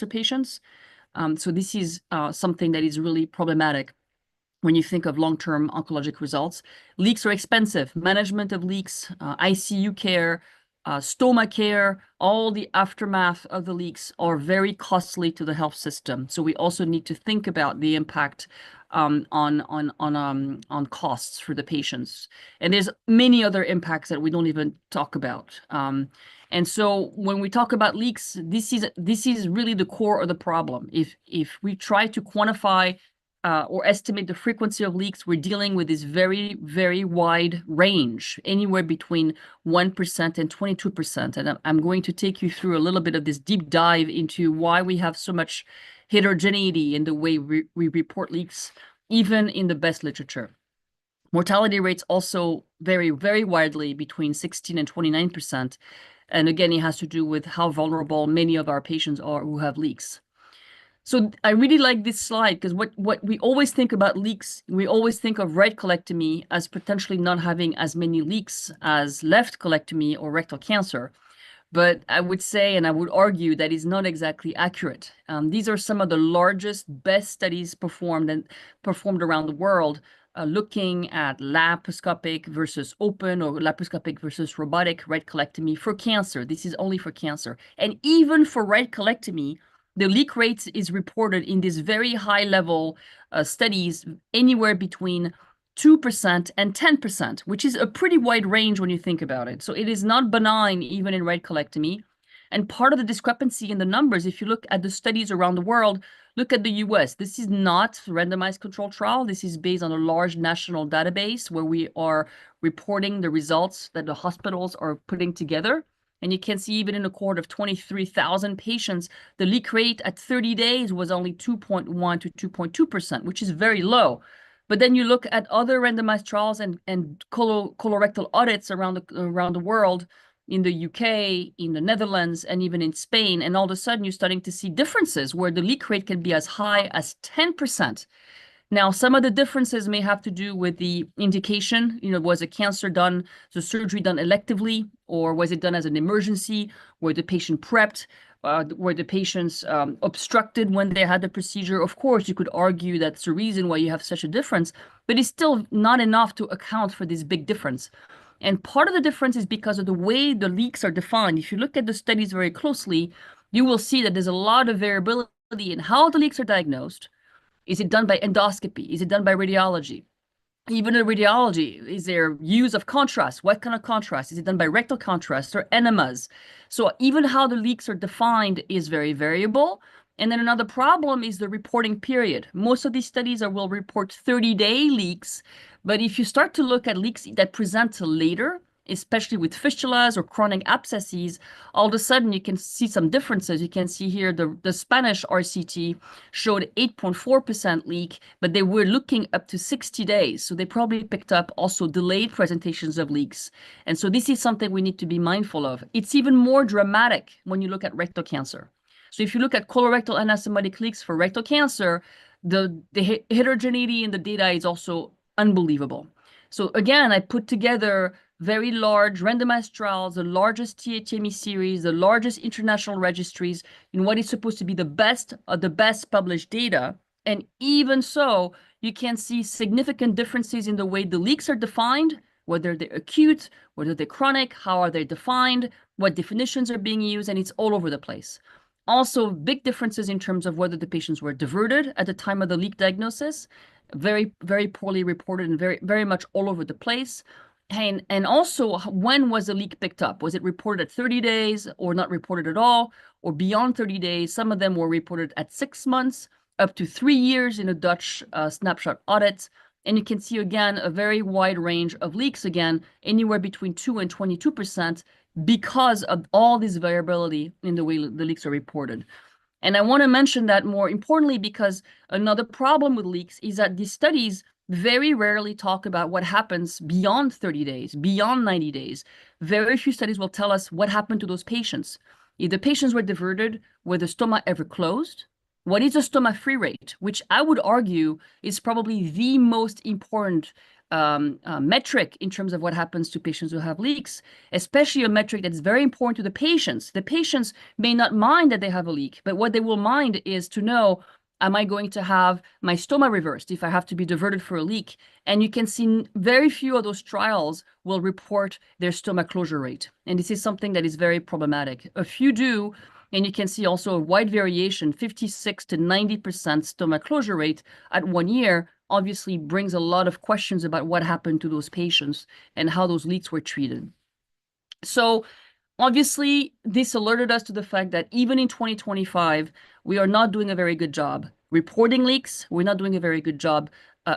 patients. So this is something that is really problematic when you think of long-term oncologic results. Leaks are expensive. Management of leaks, ICU care, stoma care, all the aftermath of the leaks are very costly to the health system. So we also need to think about the impact on costs for the patients. And there's many other impacts that we don't even talk about. And so when we talk about leaks, this is really the core of the problem. If we try to quantify or estimate the frequency of leaks, we're dealing with this very, very wide range, anywhere between 1% and 22%. And I'm going to take you through a little bit of this deep dive into why we have so much heterogeneity in the way we report leaks, even in the best literature. Mortality rates also vary very widely between 16 and 29%. And again, it has to do with how vulnerable many of our patients are who have leaks. So I really like this slide because what we always think about leaks, we always think of right colectomy as potentially not having as many leaks as left colectomy or rectal cancer. But I would say, and I would argue, that is not exactly accurate. These are some of the largest, best studies performed around the world, looking at laparoscopic versus open or laparoscopic versus robotic right colectomy for cancer. This is only for cancer. And even for right colectomy, the leak rate is reported in these very high level studies anywhere between 2% and 10%, which is a pretty wide range when you think about it. So it is not benign even in right colectomy. And part of the discrepancy in the numbers, if you look at the studies around the world, look at the US. This is not randomized controlled trial. This is based on a large national database where we are reporting the results that the hospitals are putting together. And you can see even in a cohort of 23,000 patients, the leak rate at 30 days was only 2.1 to 2.2%, which is very low. But then you look at other randomized trials and colorectal audits around the world, in the UK, in the Netherlands, and even in Spain, and all of a sudden you're starting to see differences where the leak rate can be as high as 10%. Now, some of the differences may have to do with the indication. Was a cancer done, the surgery done electively, or was it done as an emergency? Were the patient prepped? Were the patients obstructed when they had the procedure? Of course, you could argue that's the reason why you have such a difference, but it's still not enough to account for this big difference. And part of the difference is because of the way the leaks are defined. If you look at the studies very closely, you will see that there's a lot of variability in how the leaks are diagnosed. Is it done by endoscopy? Is it done by radiology? Even in radiology, is there use of contrast? What kind of contrast? Is it done by rectal contrast or enemas? So even how the leaks are defined is very variable. And then another problem is the reporting period. Most of these studies will report 30-day leaks. But if you start to look at leaks that present later, especially with fistulas or chronic abscesses, all of a sudden you can see some differences. You can see here the Spanish RCT showed 8.4% leak, but they were looking up to 60 days. So they probably picked up also delayed presentations of leaks. And so this is something we need to be mindful of. It's even more dramatic when you look at rectal cancer. So if you look at colorectal anastomotic leaks for rectal cancer, the heterogeneity in the data is also unbelievable. So again, I put together very large randomized trials, the largest THME series, the largest international registries in what is supposed to be the best of the best published data. And even so, you can see significant differences in the way the leaks are defined, whether they're acute, whether they're chronic, how are they defined, what definitions are being used, and it's all over the place. Also, big differences in terms of whether the patients were diverted at the time of the leak diagnosis, very, very poorly reported and very, very much all over the place. And also, when was the leak picked up? Was it reported at 30 days or not reported at all, or beyond 30 days? Some of them were reported at 6 months, up to 3 years in a Dutch snapshot audit. And you can see, again, a very wide range of leaks, again, anywhere between 2 and 22%, because of all this variability in the way the leaks are reported. And I want to mention that more importantly, because another problem with leaks is that these studies very rarely talk about what happens beyond 30 days, beyond 90 days. Very few studies will tell us what happened to those patients. If the patients were diverted, were the stoma ever closed? what is the stoma-free rate, which I would argue is probably the most important metric in terms of what happens to patients who have leaks, especially a metric that's very important to the patients. The patients may not mind that they have a leak, but what they will mind is to know, am I going to have my stoma reversed if I have to be diverted for a leak? And you can see very few of those trials will report their stoma closure rate. And this is something that is very problematic. A few do, and you can see also a wide variation, 56 to 90% stoma closure rate at 1 year, obviously brings a lot of questions about what happened to those patients and how those leaks were treated. So obviously, this alerted us to the fact that even in 2025, we are not doing a very good job reporting leaks. We're not doing a very good job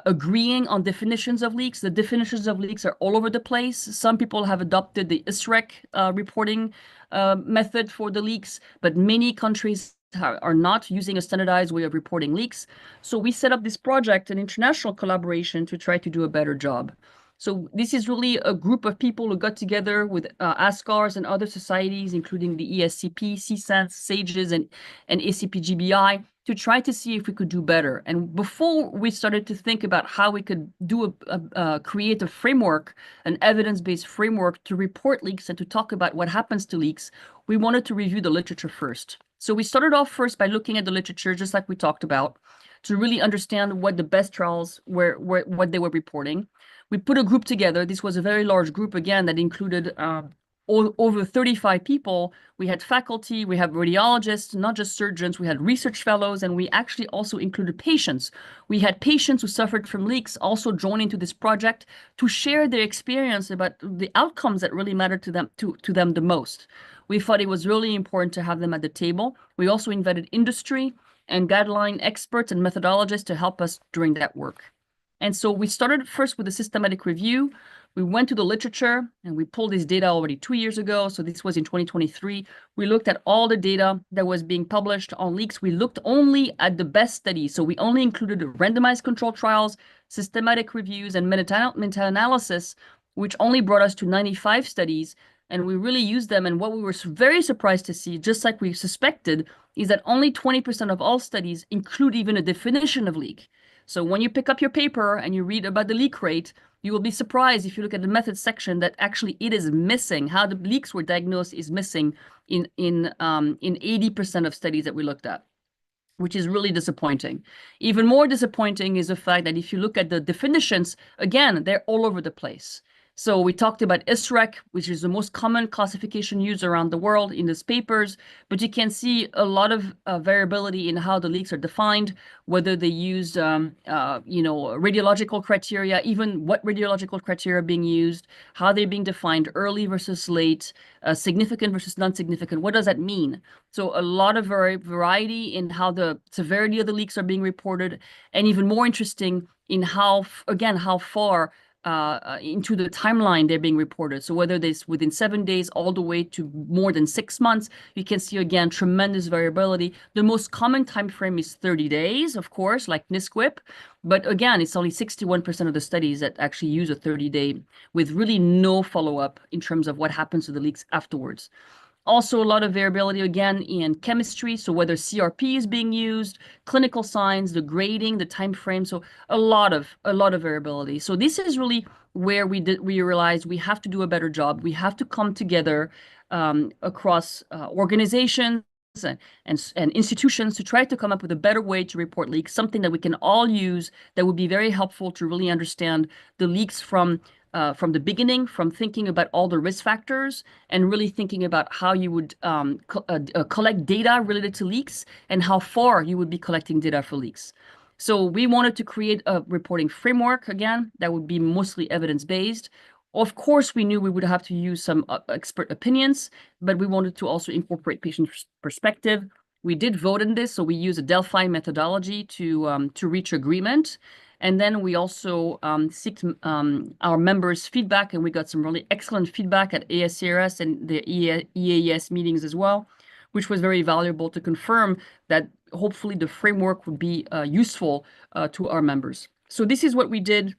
agreeing on definitions of leaks. The definitions of leaks are all over the place. Some people have adopted the ISREC reporting method for the leaks, but many countries are not using a standardized way of reporting leaks. So we set up this project, an international collaboration, to try to do a better job. So this is really a group of people who got together with ASCARs and other societies, including the ESCP, CSANS, SAGES, and ACPGBI, to try to see if we could do better. And before we started to think about how we could do create a framework, an evidence-based framework to report leaks and to talk about what happens to leaks, we wanted to review the literature first. So we started off first by looking at the literature, just like we talked about, to really understand what the best trials were, what they were reporting. We put a group together. This was a very large group, again, that included over 35 people. We had faculty, we have radiologists, not just surgeons, we had research fellows, and we actually also included patients. We had patients who suffered from leaks also join into this project to share their experience about the outcomes that really mattered to them the most. We thought it was really important to have them at the table. We also invited industry and guideline experts and methodologists to help us during that work. And so we started first with a systematic review. We went to the literature and we pulled this data already 2 years ago. So this was in 2023. We looked at all the data that was being published on leaks. We looked only at the best studies. So we only included randomized control trials, systematic reviews, and meta-analysis, which only brought us to 95 studies. And we really used them. And what we were very surprised to see, just like we suspected, is that only 20% of all studies include even a definition of leak. So when you pick up your paper and you read about the leak rate, you will be surprised if you look at the methods section that actually it is missing. How the leaks were diagnosed is missing in 80% of studies that we looked at, which is really disappointing. Even more disappointing is the fact that if you look at the definitions, again, they're all over the place. So we talked about ISREC, which is the most common classification used around the world in these papers, but you can see a lot of variability in how the leaks are defined, whether they used, radiological criteria, even what radiological criteria are being used, how they're being defined, early versus late, significant versus non-significant. What does that mean? So a lot of variety in how the severity of the leaks are being reported, and even more interesting in how far into the timeline they're being reported. So whether this within 7 days all the way to more than 6 months, you can see again tremendous variability. The most common time frame is 30 days, of course, like NSQIP, but again, it's only 61% of the studies that actually use a 30-day with really no follow-up in terms of what happens to the leaks afterwards. Also, a lot of variability again in chemistry, so whether CRP is being used, clinical signs, the grading, the time frame, so a lot of variability. So this is really where we realized we have to do a better job. We have to come together across organizations and institutions to try to come up with a better way to report leaks, something that we can all use that would be very helpful to really understand the leaks from the beginning, from thinking about all the risk factors and really thinking about how you would collect data related to leaks and how far you would be collecting data for leaks. So we wanted to create a reporting framework, again, that would be mostly evidence-based. Of course, we knew we would have to use some expert opinions, but we wanted to also incorporate patient perspective. We did vote on this, so we use a Delphi methodology to reach agreement. And then we also seeked our members' feedback, and we got some really excellent feedback at ASCRS and the EAES meetings as well, which was very valuable to confirm that hopefully the framework would be useful to our members. So this is what we did.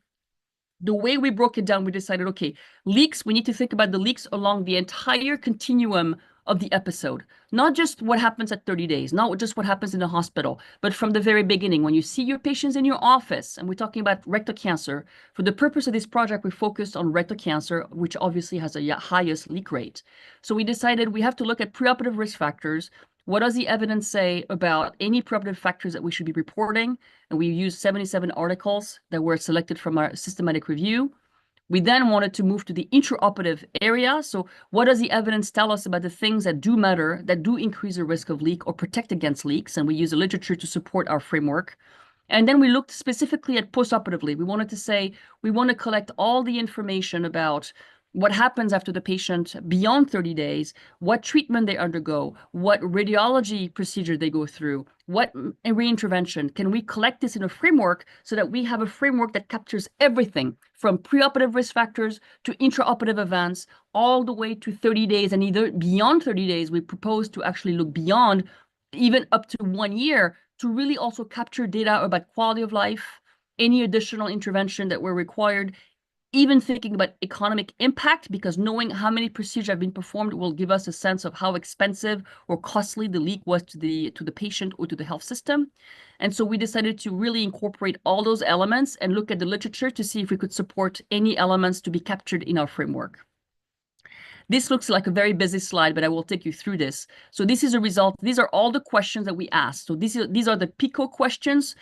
The way we broke it down, we decided, okay, leaks, we need to think about the leaks along the entire continuum of the episode, not just what happens at 30 days, not just what happens in the hospital, but from the very beginning, when you see your patients in your office, and we're talking about rectal cancer. For the purpose of this project, we focused on rectal cancer, which obviously has a highest leak rate. So we decided we have to look at preoperative risk factors. What does the evidence say about any preoperative factors that we should be reporting? And we used 77 articles that were selected from our systematic review. We then wanted to move to the intraoperative area. So what does the evidence tell us about the things that do matter, that do increase the risk of leak or protect against leaks? And we use the literature to support our framework. And then we looked specifically at postoperatively. We wanted to say, we want to collect all the information about what happens after the patient beyond 30 days, what treatment they undergo, what radiology procedure they go through, what reintervention. Can we collect this in a framework so that we have a framework that captures everything from preoperative risk factors to intraoperative events, all the way to 30 days, and either beyond 30 days, we propose to actually look beyond, even up to 1 year, to really also capture data about quality of life, any additional intervention that were required, even thinking about economic impact, because knowing how many procedures have been performed will give us a sense of how expensive or costly the leak was to the patient or to the health system. And so we decided to really incorporate all those elements and look at the literature to see if we could support any elements to be captured in our framework. This looks like a very busy slide, but I will take you through this. So this is a result. These are all the questions that we asked. So these are the PICO questions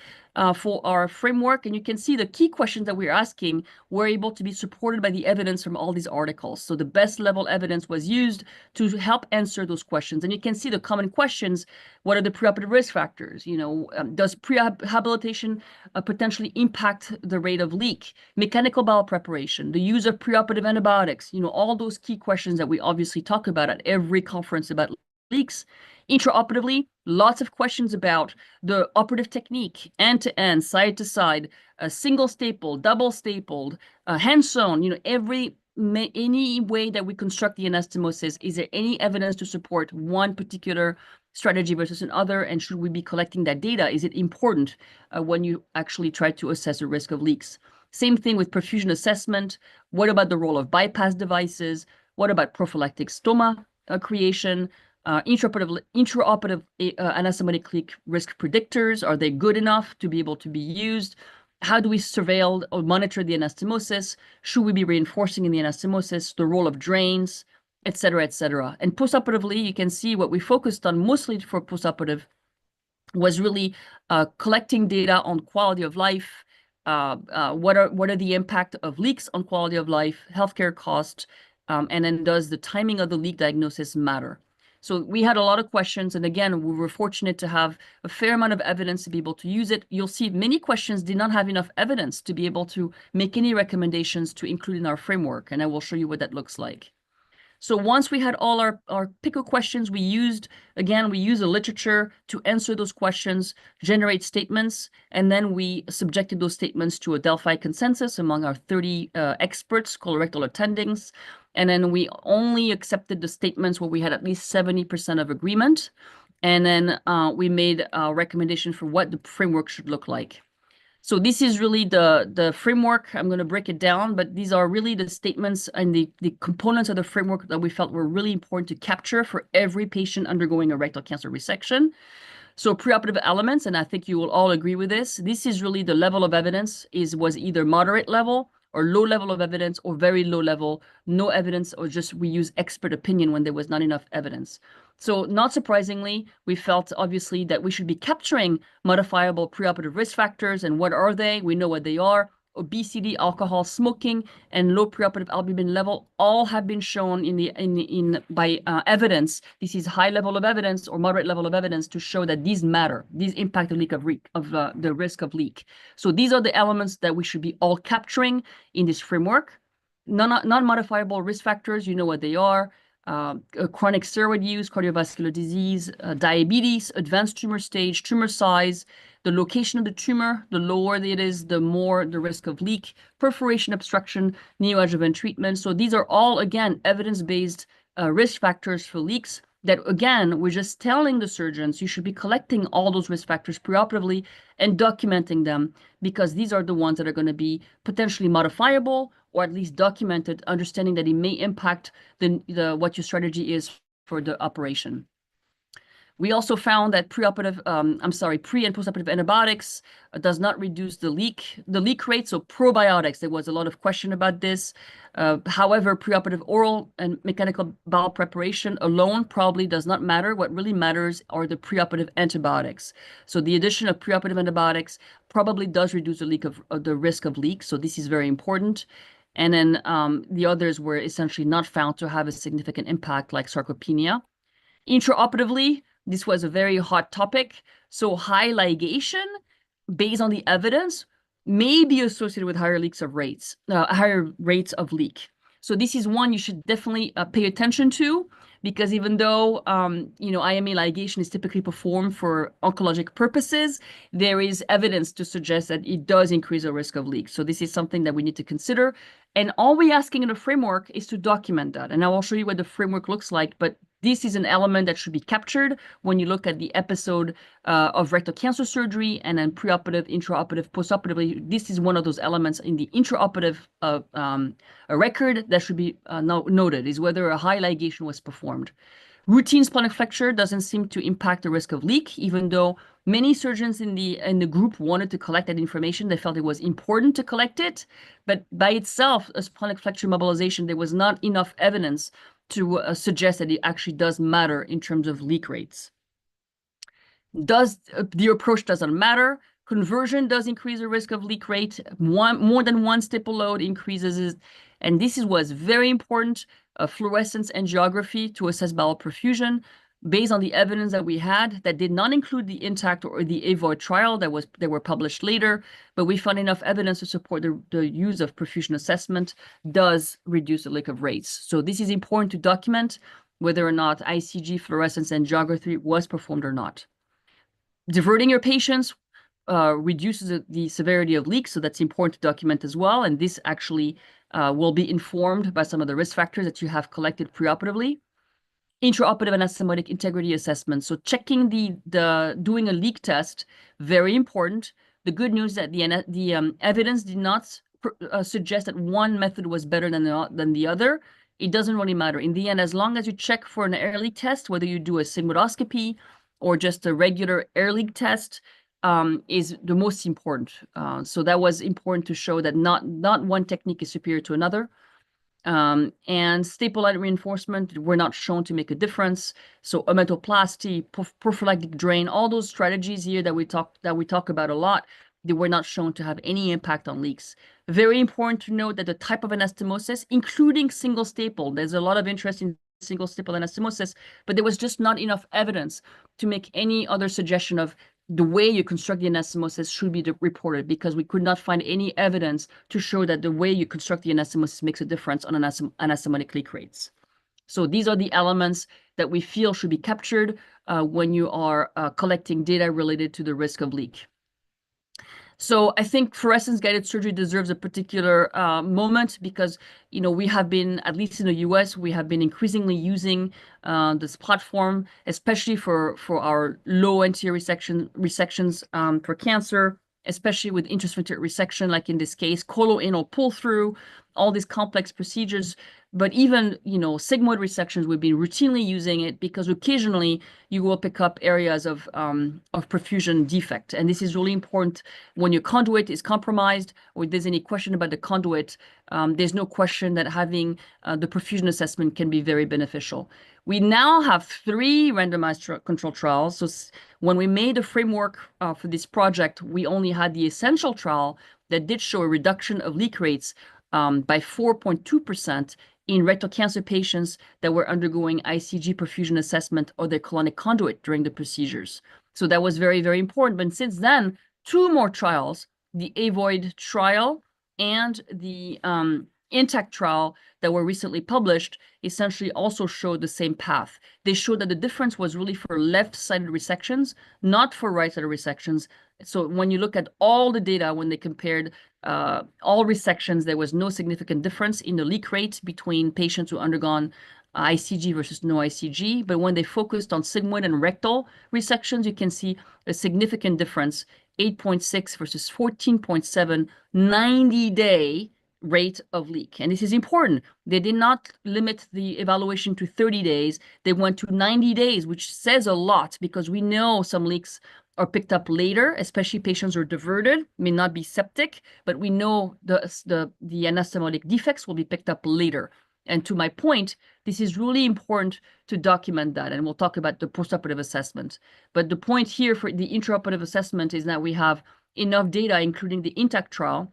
for our framework. And you can see the key questions that we're asking were able to be supported by the evidence from all these articles. So the best level evidence was used to help answer those questions. And you can see the common questions. What are the preoperative risk factors? Does prehabilitation potentially impact the rate of leak? Mechanical bowel preparation, the use of preoperative antibiotics, all those key questions that we obviously talk about at every conference about leaks. Intraoperatively, lots of questions about the operative technique, end-to-end, side-to-side, single staple, double stapled, hand-sewn, any way that we construct the anastomosis. Is there any evidence to support one particular strategy versus another? And should we be collecting that data? Is it important when you actually try to assess the risk of leaks? Same thing with perfusion assessment. What about the role of bypass devices? What about prophylactic stoma creation? Intraoperative anastomotic leak risk predictors, are they good enough to be able to be used? How do we surveil or monitor the anastomosis? Should we be reinforcing in the anastomosis? The role of drains, et cetera, et cetera. And postoperatively, you can see what we focused on mostly for postoperative was really collecting data on quality of life. What are the impact of leaks on quality of life, healthcare cost, and then does the timing of the leak diagnosis matter? So we had a lot of questions, and again, we were fortunate to have a fair amount of evidence to be able to use it. You'll see many questions did not have enough evidence to be able to make any recommendations to include in our framework, and I will show you what that looks like. So once we had all our PICO questions, we used the literature to answer those questions, generate statements, and then we subjected those statements to a Delphi consensus among our 30 experts, colorectal attendings. And then we only accepted the statements where we had at least 70% of agreement. And then we made a recommendation for what the framework should look like. So this is really the framework. I'm going to break it down, but these are really the statements and the components of the framework that we felt were really important to capture for every patient undergoing a rectal cancer resection. So preoperative elements, and I think you will all agree with this, this is really the level of evidence was either moderate level or low level of evidence or very low level, no evidence, or just we use expert opinion when there was not enough evidence. So not surprisingly, we felt obviously that we should be capturing modifiable preoperative risk factors. And what are they? We know what they are. Obesity, alcohol, smoking, and low preoperative albumin level all have been shown by evidence. This is high level of evidence or moderate level of evidence to show that these matter. These impact the leak of the risk of leak. So these are the elements that we should be all capturing in this framework. Non-modifiable risk factors, you know what they are. Chronic steroid use, cardiovascular disease, diabetes, advanced tumor stage, tumor size, the location of the tumor, the lower it is, the more the risk of leak, perforation obstruction, neoadjuvant treatment. So these are all, again, evidence-based risk factors for leaks that, again, we're just telling the surgeons you should be collecting all those risk factors preoperatively and documenting them, because these are the ones that are going to be potentially modifiable or at least documented, understanding that it may impact what your strategy is for the operation. We also found that pre and postoperative antibiotics does not reduce the leak rate. So probiotics, there was a lot of question about this. However, preoperative oral and mechanical bowel preparation alone probably does not matter. What really matters are the preoperative antibiotics. So the addition of preoperative antibiotics probably does reduce the risk of leak. So this is very important. And then the others were essentially not found to have a significant impact, like sarcopenia. Intraoperatively, this was a very hot topic. So high ligation, based on the evidence, may be associated with higher rates of leak. So this is one you should definitely pay attention to, because even though IMA ligation is typically performed for oncologic purposes, there is evidence to suggest that it does increase the risk of leak. So this is something that we need to consider. And all we're asking in the framework is to document that. And I will show you what the framework looks like, but this is an element that should be captured when you look at the episode of rectal cancer surgery and then preoperative, intraoperative, postoperatively. This is one of those elements in the intraoperative record that should be noted, is whether a high ligation was performed. Routine splenic flexure doesn't seem to impact the risk of leak, even though many surgeons in the group wanted to collect that information. They felt it was important to collect it, but by itself, a splenic flexure mobilization, there was not enough evidence to suggest that it actually does matter in terms of leak rates. The approach doesn't matter. Conversion does increase the risk of leak rate. More than one stipple load increases it. And this was very important, fluorescence angiography to assess bowel perfusion, based on the evidence that we had that did not include the INTACT or the AVOID trial that were published later, but we found enough evidence to support the use of perfusion assessment does reduce the leak of rates. So this is important to document whether or not ICG fluorescence angiography was performed or not. Diverting your patients reduces the severity of leaks, so that's important to document as well. And this actually will be informed by some of the risk factors that you have collected preoperatively. Intraoperative anastomotic integrity assessment. So checking doing a leak test, very important. The good news that the evidence did not suggest that one method was better than the other. It doesn't really matter. In the end, as long as you check for an air leak test, whether you do a sigmoidoscopy or just a regular air leak test, is the most important. So that was important to show that not one technique is superior to another. And staple light reinforcement were not shown to make a difference. So ometoplasty, prophylactic drain, all those strategies here that we talk about a lot, they were not shown to have any impact on leaks. Very important to note that the type of anastomosis, including single staple, there's a lot of interest in single staple anastomosis, but there was just not enough evidence to make any other suggestion of the way you construct the anastomosis should be reported, because we could not find any evidence to show that the way you construct the anastomosis makes a difference on anastomotic leak rates. So these are the elements that we feel should be captured when you are collecting data related to the risk of leak. So I think fluorescence-guided surgery deserves a particular moment, because we have been, at least in the US, we have been increasingly using this platform, especially for our low anterior resections for cancer, especially with intrasphincteric resection, like in this case, coloanal pull-through, all these complex procedures. But even, sigmoid resections, we've been routinely using it because occasionally you will pick up areas of perfusion defect. And this is really important when your conduit is compromised, or if there's any question about the conduit, there's no question that having the perfusion assessment can be very beneficial. We now have 3 randomized control trials. So when we made a framework for this project, we only had the essential trial that did show a reduction of leak rates by 4.2% in rectal cancer patients that were undergoing ICG perfusion assessment or their colonic conduit during the procedures. So that was very, very important. But since then, 2 more trials, the AVOID trial and the INTACT trial that were recently published, essentially also showed the same path. They showed that the difference was really for left-sided resections, not for right-sided resections. So when you look at all the data, when they compared all resections, there was no significant difference in the leak rate between patients who undergone ICG versus no ICG. But when they focused on sigmoid and rectal resections, you can see a significant difference, 8.6 versus 14.7, 90-day rate of leak. And this is important. They did not limit the evaluation to 30 days. They went to 90 days, which says a lot because we know some leaks are picked up later, especially patients who are diverted, may not be septic, but we know the anastomotic defects will be picked up later. And to my point, this is really important to document that, and we'll talk about the postoperative assessment. But the point here for the intraoperative assessment is that we have enough data, including the INTACT trial,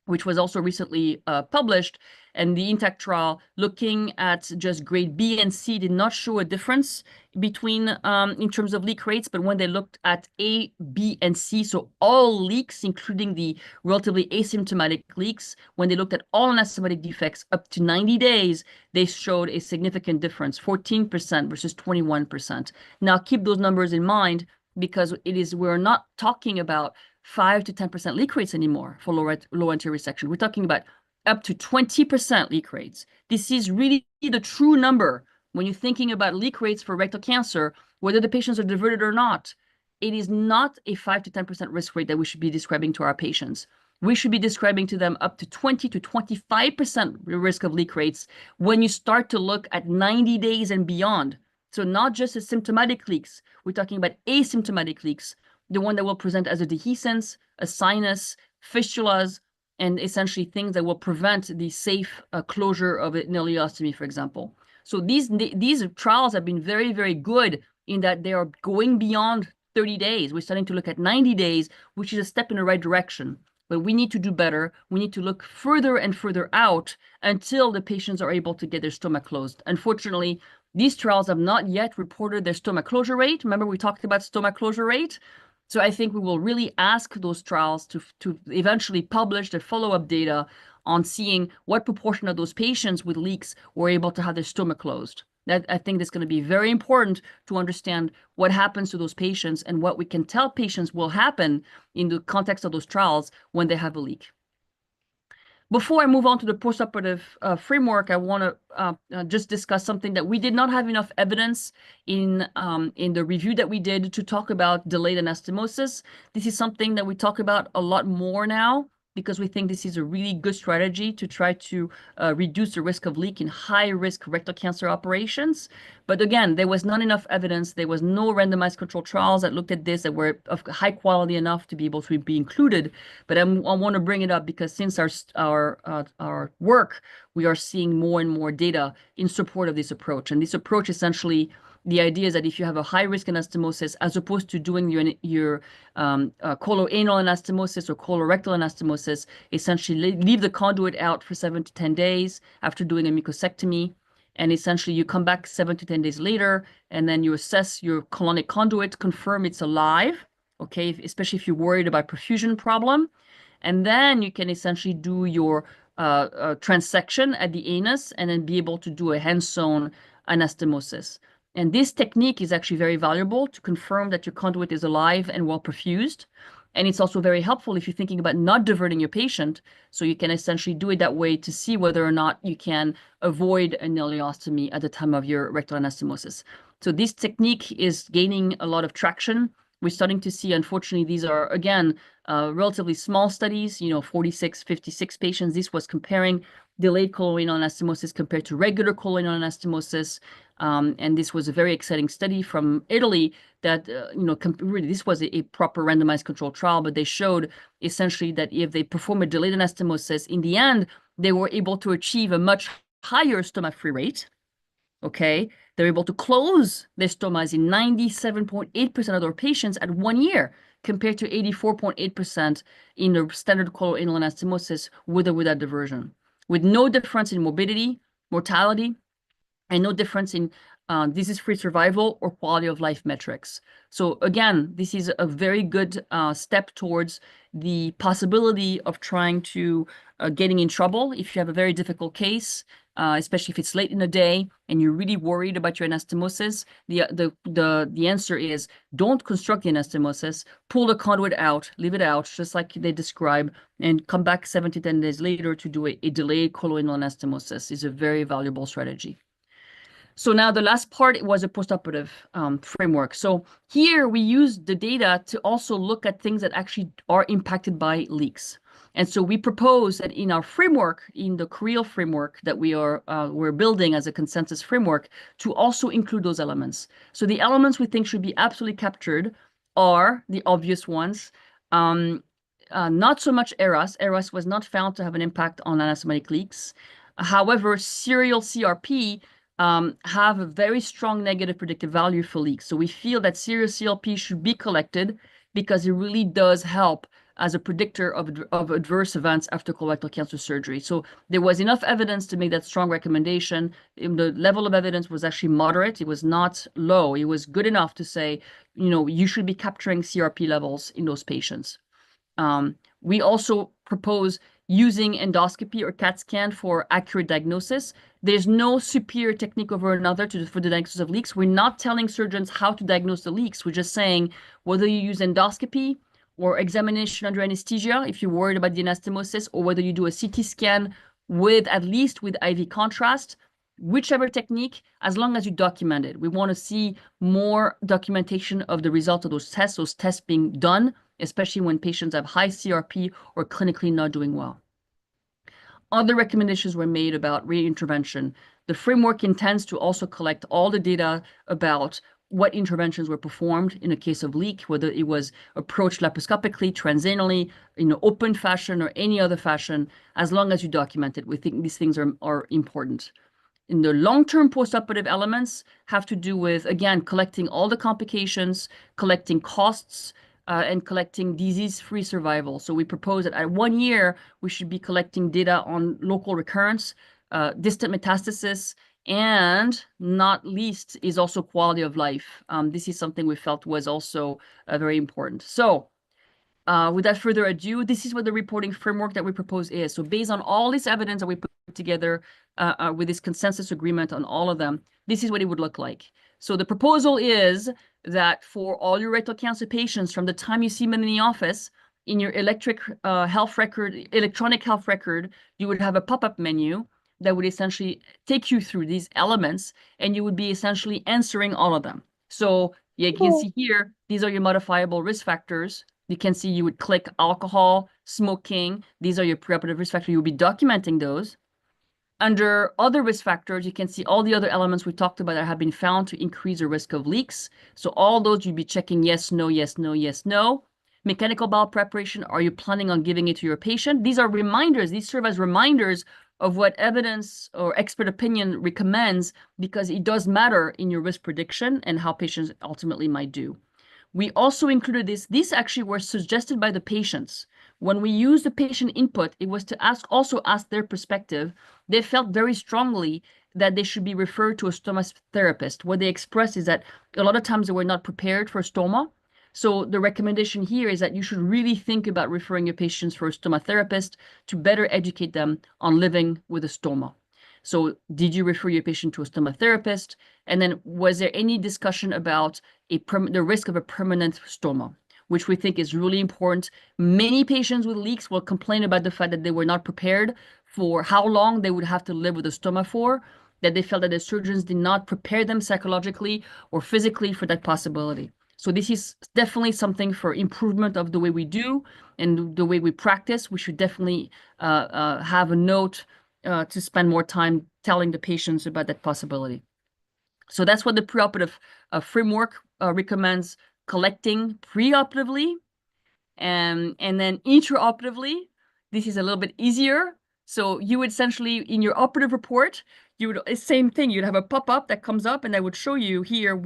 which was also recently published, and the INTACT trial looking at just grade B and C did not show a difference between in terms of leak rates, but when they looked at A, B, and C, so all leaks, including the relatively asymptomatic leaks, when they looked at all anastomotic defects up to 90 days, they showed a significant difference, 14% versus 21%. Now keep those numbers in mind because we're not talking about 5 to 10% leak rates anymore for low anterior resection. We're talking about up to 20% leak rates. This is really the true number when you're thinking about leak rates for rectal cancer, whether the patients are diverted or not. It is not a 5 to 10% risk rate that we should be describing to our patients. We should be describing to them up to 20 to 25% risk of leak rates when you start to look at 90 days and beyond. So not just the symptomatic leaks, we're talking about asymptomatic leaks, the one that will present as a dehiscence, a sinus, fistulas, and essentially things that will prevent the safe closure of an ileostomy, for example. So these trials have been very, very good in that they are going beyond 30 days. We're starting to look at 90 days, which is a step in the right direction. But we need to do better. We need to look further and further out until the patients are able to get their stomach closed. Unfortunately, these trials have not yet reported their stomach closure rate. Remember, we talked about stomach closure rate? So I think we will really ask those trials to eventually publish their follow-up data on seeing what proportion of those patients with leaks were able to have their stomach closed. That I think is going to be very important to understand what happens to those patients and what we can tell patients will happen in the context of those trials when they have a leak. Before I move on to the postoperative framework, I want to just discuss something that we did not have enough evidence in the review that we did to talk about delayed anastomosis. This is something that we talk about a lot more now because we think this is a really good strategy to try to reduce the risk of leak in high-risk rectal cancer operations. But again, there was not enough evidence. There was no randomized controlled trials that looked at this that were of high quality enough to be able to be included. But I want to bring it up because since our work, we are seeing more and more data in support of this approach. And this approach essentially, the idea is that if you have a high-risk anastomosis, as opposed to doing your coloanal anastomosis or colorectal anastomosis, essentially leave the conduit out for 7 to 10 days after doing a mucosectomy. And essentially you come back 7 to 10 days later, and then you assess your colonic conduit, confirm it's alive, okay, especially if you're worried about perfusion problem. And then you can essentially do your transection at the anus and then be able to do a hand-sewn anastomosis. And this technique is actually very valuable to confirm that your conduit is alive and well perfused. And it's also very helpful if you're thinking about not diverting your patient. So you can essentially do it that way to see whether or not you can avoid an ileostomy at the time of your rectal anastomosis. So this technique is gaining a lot of traction. We're starting to see, unfortunately, these are, again, relatively small studies, 46, 56 patients. This was comparing delayed coloanal anastomosis compared to regular coloanal anastomosis. And this was a very exciting study from Italy that, really, this was a proper randomized controlled trial, but they showed essentially that if they perform a delayed anastomosis, in the end, they were able to achieve a much higher stomach-free rate. Okay, they're able to close their stomas in 97.8% of their patients at 1 year, compared to 84.8% in the standard coloanal anastomosis with or without diversion, with no difference in morbidity, mortality, and no difference in disease-free survival or quality of life metrics. So again, this is a very good step towards the possibility of trying to getting in trouble if you have a very difficult case, especially if it's late in the day and you're really worried about your anastomosis. The answer is don't construct the anastomosis, pull the conduit out, leave it out, just like they describe, and come back 7 to 10 days later to do a delayed coloanal anastomosis is a very valuable strategy. So now the last part was a postoperative framework. So here we use the data to also look at things that actually are impacted by leaks. And so we propose that in our framework, in the CoReAL framework that we're building as a consensus framework, to also include those elements. So the elements we think should be absolutely captured are the obvious ones. Not so much ERAS. ERAS was not found to have an impact on anastomotic leaks. However, serial CRP have a very strong negative predictive value for leaks. So we feel that serial CLP should be collected because it really does help as a predictor of adverse events after colorectal cancer surgery. So there was enough evidence to make that strong recommendation. The level of evidence was actually moderate. It was not low. It was good enough to say, you should be capturing CRP levels in those patients. We also propose using endoscopy or CAT scan for accurate diagnosis. There's no superior technique over another for the diagnosis of leaks. We're not telling surgeons how to diagnose the leaks. We're just saying whether you use endoscopy or examination under anesthesia, if you're worried about the anastomosis, or whether you do a CT scan at least with IV contrast, whichever technique, as long as you document it. We want to see more documentation of the results of those tests being done, especially when patients have high CRP or clinically not doing well. Other recommendations were made about reintervention. The framework intends to also collect all the data about what interventions were performed in a case of leak, whether it was approached laparoscopically, transanally, in an open fashion, or any other fashion, as long as you document it. We think these things are important. In the long-term postoperative elements have to do with, again, collecting all the complications, collecting costs, and collecting disease-free survival. So we propose that at 1 year, we should be collecting data on local recurrence, distant metastasis, and not least is also quality of life. This is something we felt was also very important. So without further ado, this is what the reporting framework that we propose is. So based on all this evidence that we put together with this consensus agreement on all of them, this is what it would look like. So the proposal is that for all your rectal cancer patients, from the time you see them in the office, in your electronic health record, you would have a pop-up menu that would essentially take you through these elements, and you would be essentially answering all of them. So you can see here, these are your modifiable risk factors. You can see you would click alcohol, smoking. These are your preoperative risk factors. You would be documenting those. Under other risk factors, you can see all the other elements we talked about that have been found to increase the risk of leaks. So all those you'd be checking yes, no, yes, no, yes, no. Mechanical bowel preparation, are you planning on giving it to your patient? These are reminders. These serve as reminders of what evidence or expert opinion recommends, because it does matter in your risk prediction and how patients ultimately might do. We also included these actually were suggested by the patients. When we used the patient input, it was to also ask their perspective. They felt very strongly that they should be referred to a stoma therapist. What they expressed is that a lot of times they were not prepared for stoma. So the recommendation here is that you should really think about referring your patients for a stoma therapist to better educate them on living with a stoma. So did you refer your patient to a stoma therapist? And then was there any discussion about the risk of a permanent stoma, which we think is really important? Many patients with leaks will complain about the fact that they were not prepared for how long they would have to live with a stoma for, that they felt that the surgeons did not prepare them psychologically or physically for that possibility. So this is definitely something for improvement of the way we do and the way we practice. We should definitely have a note to spend more time telling the patients about that possibility. So that's what the preoperative framework recommends: collecting preoperatively, and then intraoperatively. This is a little bit easier. So you would essentially, in your operative report, you would, same thing, you'd have a pop-up that comes up and that would show you here,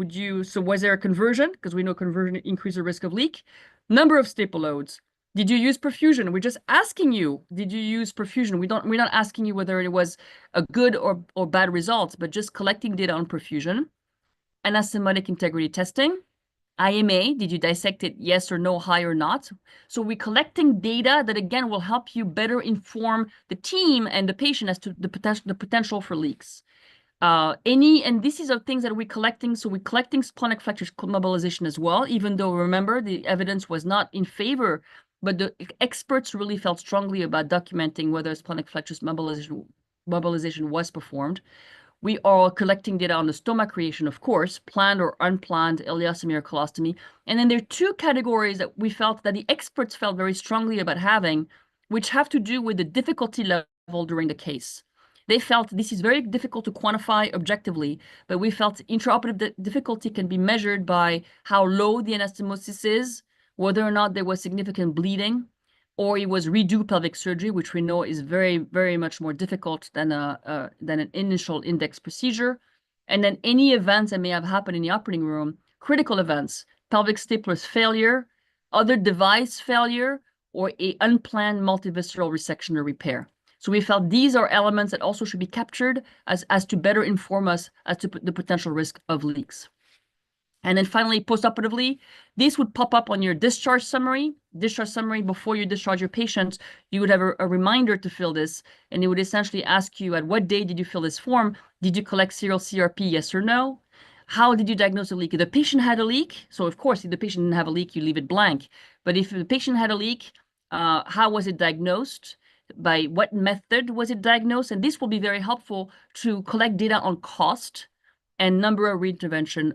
so was there a conversion? Because we know conversion increases the risk of leak. Number of staple loads. Did you use perfusion? We're just asking you, did you use perfusion? We're not asking you whether it was a good or bad results, but just collecting data on perfusion. Anastomotic integrity testing. IMA, did you dissect it yes or no, high or not? So we're collecting data that, again, will help you better inform the team and the patient as to the potential for leaks. And this is things that we're collecting. So we're collecting splenic flexure mobilization as well, even though, remember, the evidence was not in favor, but the experts really felt strongly about documenting whether splenic flexure mobilization was performed. We are collecting data on the stoma creation, of course, planned or unplanned ileostomy or colostomy. And then there are two categories that we felt that the experts felt very strongly about having, which have to do with the difficulty level during the case. They felt this is very difficult to quantify objectively, but we felt intraoperative difficulty can be measured by how low the anastomosis is, whether or not there was significant bleeding, or it was redo pelvic surgery, which we know is very, very much more difficult than an initial index procedure. And then any events that may have happened in the operating room, critical events, pelvic stapler's failure, other device failure, or a unplanned multivisceral resection or repair. So we felt these are elements that also should be captured as to better inform us as to the potential risk of leaks. And then finally, postoperatively, this would pop up on your discharge summary. Discharge summary, before you discharge your patients, you would have a reminder to fill this, and it would essentially ask you, at what day did you fill this form? Did you collect serial CRP, yes or no? How did you diagnose a leak? If the patient had a leak, so of course, if the patient didn't have a leak, you leave it blank. But if the patient had a leak, how was it diagnosed? By what method was it diagnosed? And this will be very helpful to collect data on cost and number of reintervention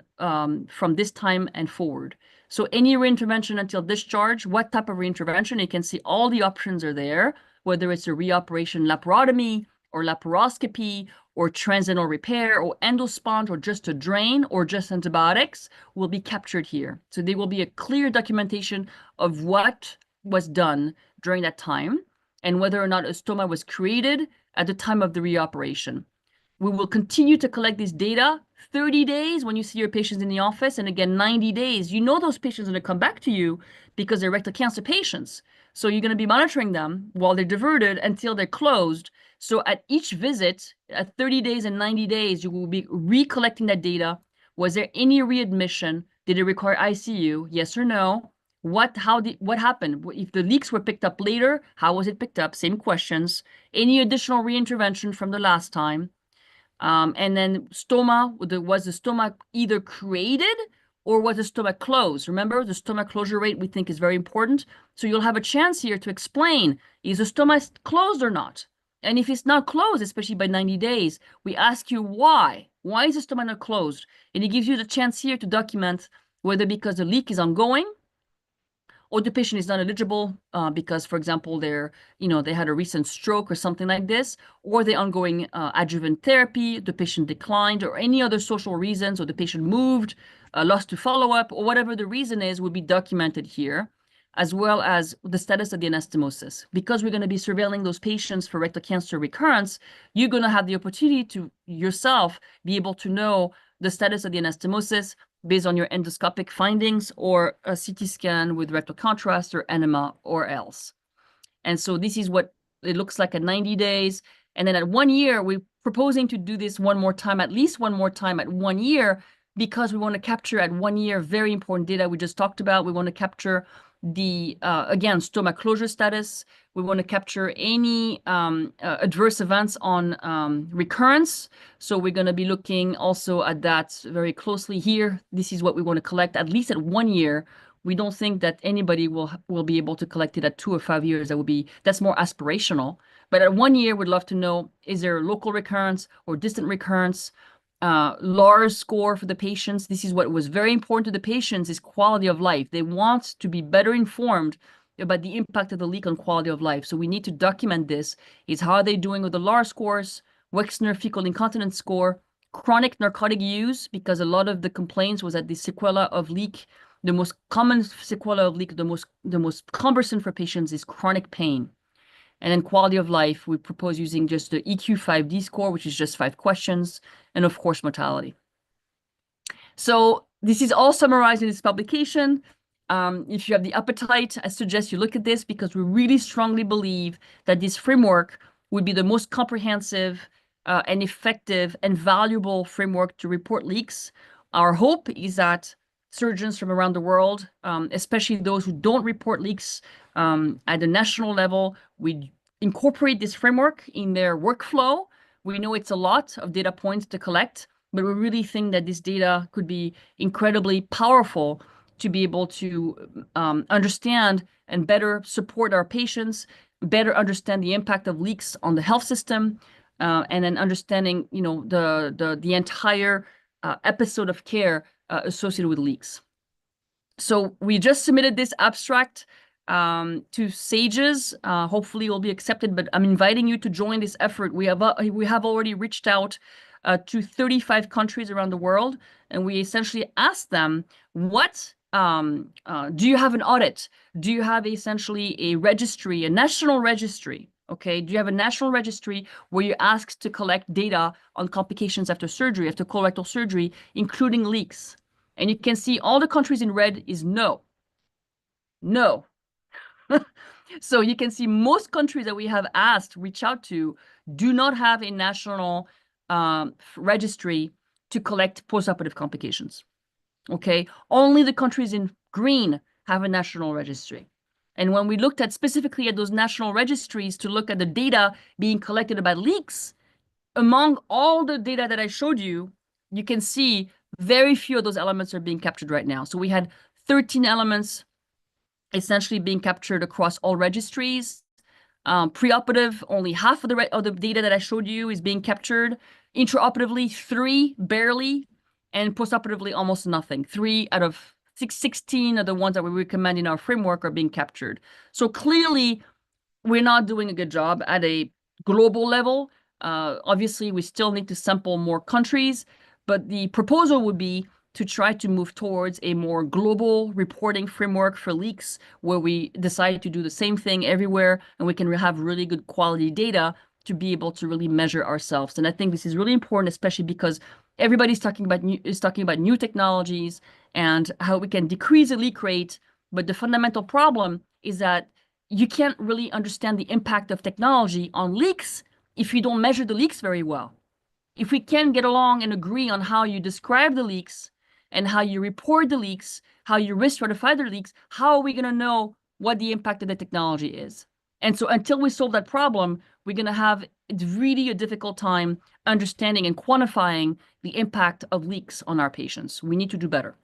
from this time and forward. So any reintervention until discharge, what type of reintervention? You can see all the options are there, whether it's a reoperation laparotomy or laparoscopy or transanal repair or endospont or just a drain or just antibiotics will be captured here. So there will be a clear documentation of what was done during that time and whether or not a stoma was created at the time of the reoperation. We will continue to collect this data 30 days when you see your patients in the office, and again, 90 days. You know those patients are going to come back to you because they're rectal cancer patients. So you're going to be monitoring them while they're diverted until they're closed. So at each visit, at 30 days and 90 days, you will be recollecting that data. Was there any readmission? Did it require ICU? Yes or no? What happened? If the leaks were picked up later, how was it picked up? Same questions. Any additional reintervention from the last time? And then stoma, was the stoma either created or was the stoma closed? Remember, the stoma closure rate we think is very important. So you'll have a chance here to explain, is the stoma closed or not? And if it's not closed, especially by 90 days, we ask you why. Why is the stoma not closed? And it gives you the chance here to document whether because the leak is ongoing or the patient is not eligible because, for example, they had a recent stroke or something like this, or the ongoing adjuvant therapy, the patient declined, or any other social reasons, or the patient moved, lost to follow-up, or whatever the reason is, will be documented here, as well as the status of the anastomosis. Because we're going to be surveilling those patients for rectal cancer recurrence, you're going to have the opportunity to yourself be able to know the status of the anastomosis based on your endoscopic findings or a CT scan with rectal contrast or enema or else. And so this is what it looks like at 90 days. And then at 1 year, we're proposing to do this one more time, at least one more time at 1 year, because we want to capture at 1 year very important data we just talked about. We want to capture the, again, stoma closure status. We want to capture any adverse events on recurrence. So we're going to be looking also at that very closely here. This is what we want to collect at least at 1 year. We don't think that anybody will be able to collect it at 2 or 5 years. That's more aspirational. But at 1 year, we'd love to know, is there local recurrence or distant recurrence? LARS score for the patients. This is what was very important to the patients, is quality of life. They want to be better informed about the impact of the leak on quality of life. So we need to document this. Is how are they doing with the LARS scores, Wexner fecal incontinence score, chronic narcotic use, because a lot of the complaints was that the sequela of leak, the most common sequela of leak, the most cumbersome for patients is chronic pain. And then quality of life, we propose using just the EQ5D score, which is just 5 questions, and of course, mortality. So this is all summarized in this publication. If you have the appetite, I suggest you look at this because we really strongly believe that this framework would be the most comprehensive and effective and valuable framework to report leaks. Our hope is that surgeons from around the world, especially those who don't report leaks at the national level, we incorporate this framework in their workflow. We know it's a lot of data points to collect, but we really think that this data could be incredibly powerful to be able to understand and better support our patients, better understand the impact of leaks on the health system, and then understanding, the entire episode of care associated with leaks. So we just submitted this abstract to SAGES. Hopefully it will be accepted, but I'm inviting you to join this effort. We have already reached out to 35 countries around the world, and we essentially asked them, what do you have an audit? Do you have essentially a registry, a national registry? Okay, do you have a national registry where you're asked to collect data on complications after surgery, after colorectal surgery, including leaks? And you can see all the countries in red is no. No. So you can see most countries that we have asked, reach out to, do not have a national registry to collect postoperative complications. Okay, only the countries in green have a national registry. And when we looked at specifically at those national registries to look at the data being collected about leaks, among all the data that I showed you, you can see very few of those elements are being captured right now. So we had 13 elements essentially being captured across all registries. Preoperative, only half of the data that I showed you is being captured. Intraoperatively, 3 barely, and postoperatively almost nothing. 3 out of 16 of the ones that we recommend in our framework are being captured. So clearly, we're not doing a good job at a global level. Obviously, we still need to sample more countries, but the proposal would be to try to move towards a more global reporting framework for leaks, where we decide to do the same thing everywhere, and we can have really good quality data to be able to really measure ourselves. And I think this is really important, especially because everybody's talking about new technologies and how we can decrease the leak rate. But the fundamental problem is that you can't really understand the impact of technology on leaks if you don't measure the leaks very well. If we can get along and agree on how you describe the leaks and how you report the leaks, how you risk stratify the leaks, how are we going to know what the impact of the technology is? And so until we solve that problem, we're going to have really a difficult time understanding and quantifying the impact of leaks on our patients. We need to do better.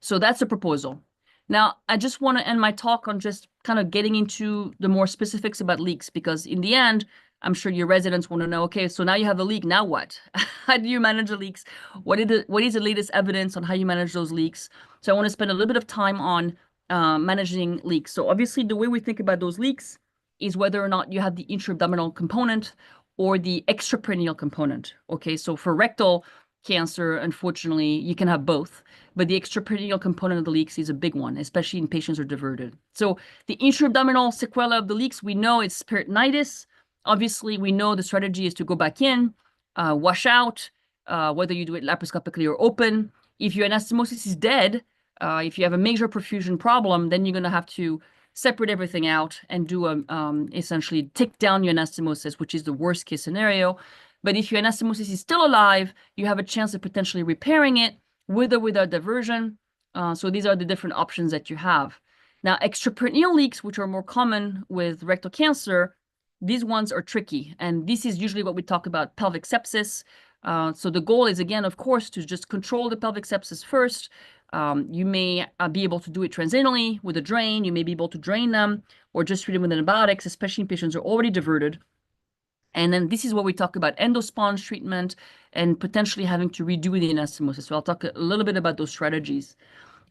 So that's the proposal. Now, I just want to end my talk on just kind of getting into the more specifics about leaks, because in the end, I'm sure your residents want to know, okay, so now you have a leak, now what? How do you manage the leaks? What is the latest evidence on how you manage those leaks? So I want to spend a little bit of time on managing leaks. So obviously, the way we think about those leaks is whether or not you have the intra-abdominal component or the extraperineal component. Okay, so for rectal cancer, unfortunately, you can have both, but the extraperineal component of the leaks is a big one, especially in patients who are diverted. So the intra-abdominal sequela of the leaks, we know it's peritonitis. Obviously, we know the strategy is to go back in, wash out, whether you do it laparoscopically or open. If your anastomosis is dead, if you have a major perfusion problem, then you're going to have to separate everything out and do essentially take down your anastomosis, which is the worst case scenario. But if your anastomosis is still alive, you have a chance of potentially repairing it with or without diversion. So these are the different options that you have. Now, extraperitoneal leaks, which are more common with rectal cancer, these ones are tricky. And this is usually what we talk about, pelvic sepsis. So the goal is, again, of course, to just control the pelvic sepsis first. You may be able to do it transanally with a drain. You may be able to drain them or just treat them with antibiotics, especially in patients who are already diverted. And then this is where we talk about endosponge treatment and potentially having to redo the anastomosis. So I'll talk a little bit about those strategies.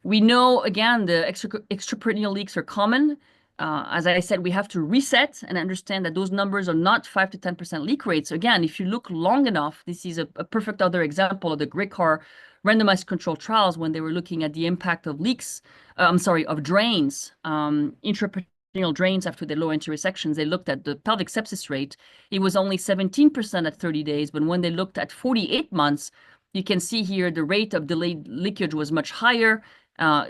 We know, again, the extraperitoneal leaks are common. As I said, we have to reset and understand that those numbers are not 5 to 10% leak rates. Again, if you look long enough, this is a perfect other example of the CoReAL randomized controlled trials when they were looking at the impact of leaks, of drains, intraperitoneal drains after the lower anterior sections. They looked at the pelvic sepsis rate. It was only 17% at 30 days, but when they looked at 48 months, you can see here the rate of delayed leakage was much higher.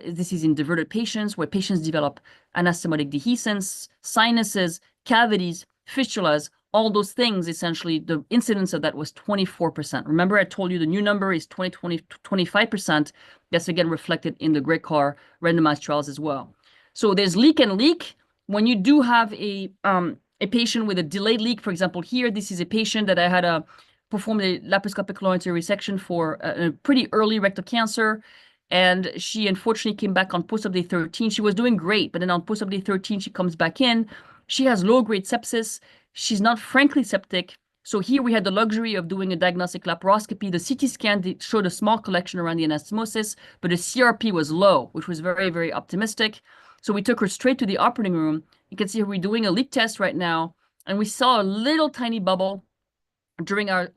This is in diverted patients where patients develop anastomotic dehiscence, sinuses, cavities, fistulas, all those things. Essentially, the incidence of that was 24%. Remember, I told you the new number is 25%. That's again reflected in the CoReAL randomized trials as well. So there's leak and leak. When you do have a patient with a delayed leak, for example, here, this is a patient that I had performed a laparoscopic lower anterior resection for a pretty early rectal cancer. And she unfortunately came back on post-op day 13. She was doing great, but then on post-op day 13, she comes back in. She has low-grade sepsis. She's not frankly septic. So here we had the luxury of doing a diagnostic laparoscopy. The CT scan showed a small collection around the anastomosis, but the CRP was low, which was very, very optimistic. So we took her straight to the operating room. You can see we're doing a leak test right now, and we saw a little tiny bubble during our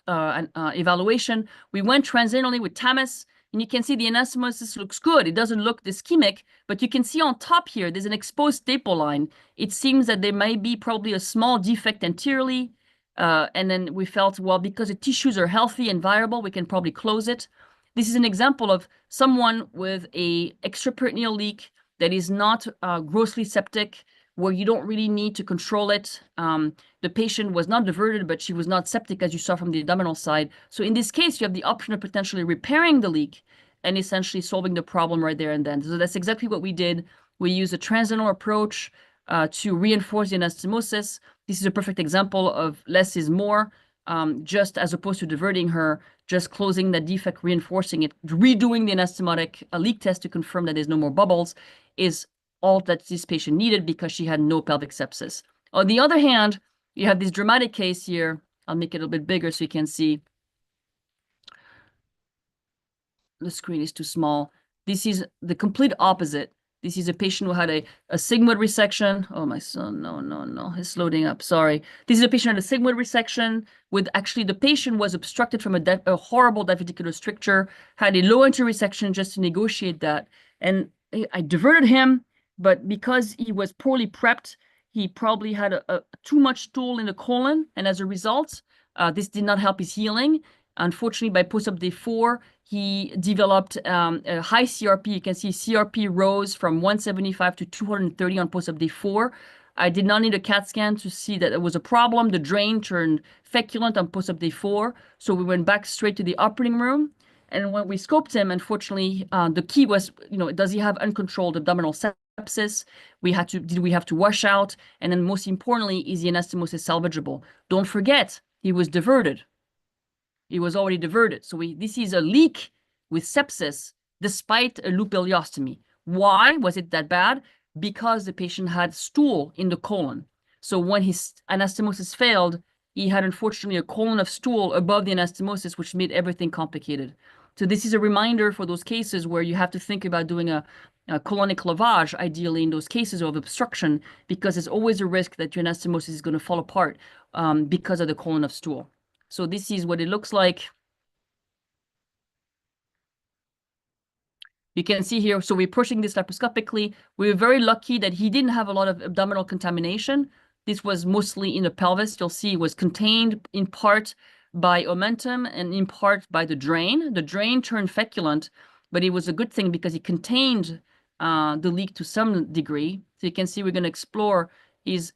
evaluation. We went transientally with TAMIS, and you can see the anastomosis looks good. It doesn't look ischemic, but you can see on top here, there's an exposed staple line. It seems that there may be probably a small defect anteriorly. And then we felt, well, because the tissues are healthy and viable, we can probably close it. This is an example of someone with a extraperitoneal leak that is not grossly septic, where you don't really need to control it. The patient was not diverted, but she was not septic, as you saw from the abdominal side. So in this case, you have the option of potentially repairing the leak and essentially solving the problem right there and then. So that's exactly what we did. We used a transanal approach to reinforce the anastomosis. This is a perfect example of less is more, just as opposed to diverting her, just closing the defect, reinforcing it, redoing the anastomotic leak test to confirm that there's no more bubbles is all that this patient needed because she had no pelvic sepsis. On the other hand, you have this dramatic case here. I'll make it a little bit bigger so you can see. The screen is too small. This is the complete opposite. This is a patient who had a sigmoid resection. Oh, my son, no, it's loading up, sorry. This is a patient who had a sigmoid resection with actually the patient was obstructed from a horrible diverticular stricture, had a low anterior resection just to negotiate that. And I diverted him, but because he was poorly prepped, he probably had too much stool in the colon. And as a result, this did not help his healing. Unfortunately, by post-op day 4, he developed a high CRP. You can see CRP rose from 175 to 230 on post-op day 4. I did not need a CAT scan to see that it was a problem. The drain turned feculent on post-op day 4. So we went back straight to the operating room. And when we scoped him, unfortunately, the key was, does he have uncontrolled abdominal sepsis? Did we have to wash out? And then most importantly, is the anastomosis salvageable? Don't forget, he was diverted. It was already diverted. So this is a leak with sepsis despite a loop ileostomy. Why was it that bad? Because the patient had stool in the colon. So when his anastomosis failed, he had unfortunately a colon of stool above the anastomosis, which made everything complicated. So this is a reminder for those cases where you have to think about doing a colonic lavage, ideally in those cases of obstruction, because there's always a risk that your anastomosis is going to fall apart because of the colon of stool. So this is what it looks like. You can see here, so we're pushing this laparoscopically. We were very lucky that he didn't have a lot of abdominal contamination. This was mostly in the pelvis. You'll see it was contained in part by omentum and in part by the drain. The drain turned feculent, but it was a good thing because it contained the leak to some degree. So you can see we're going to explore his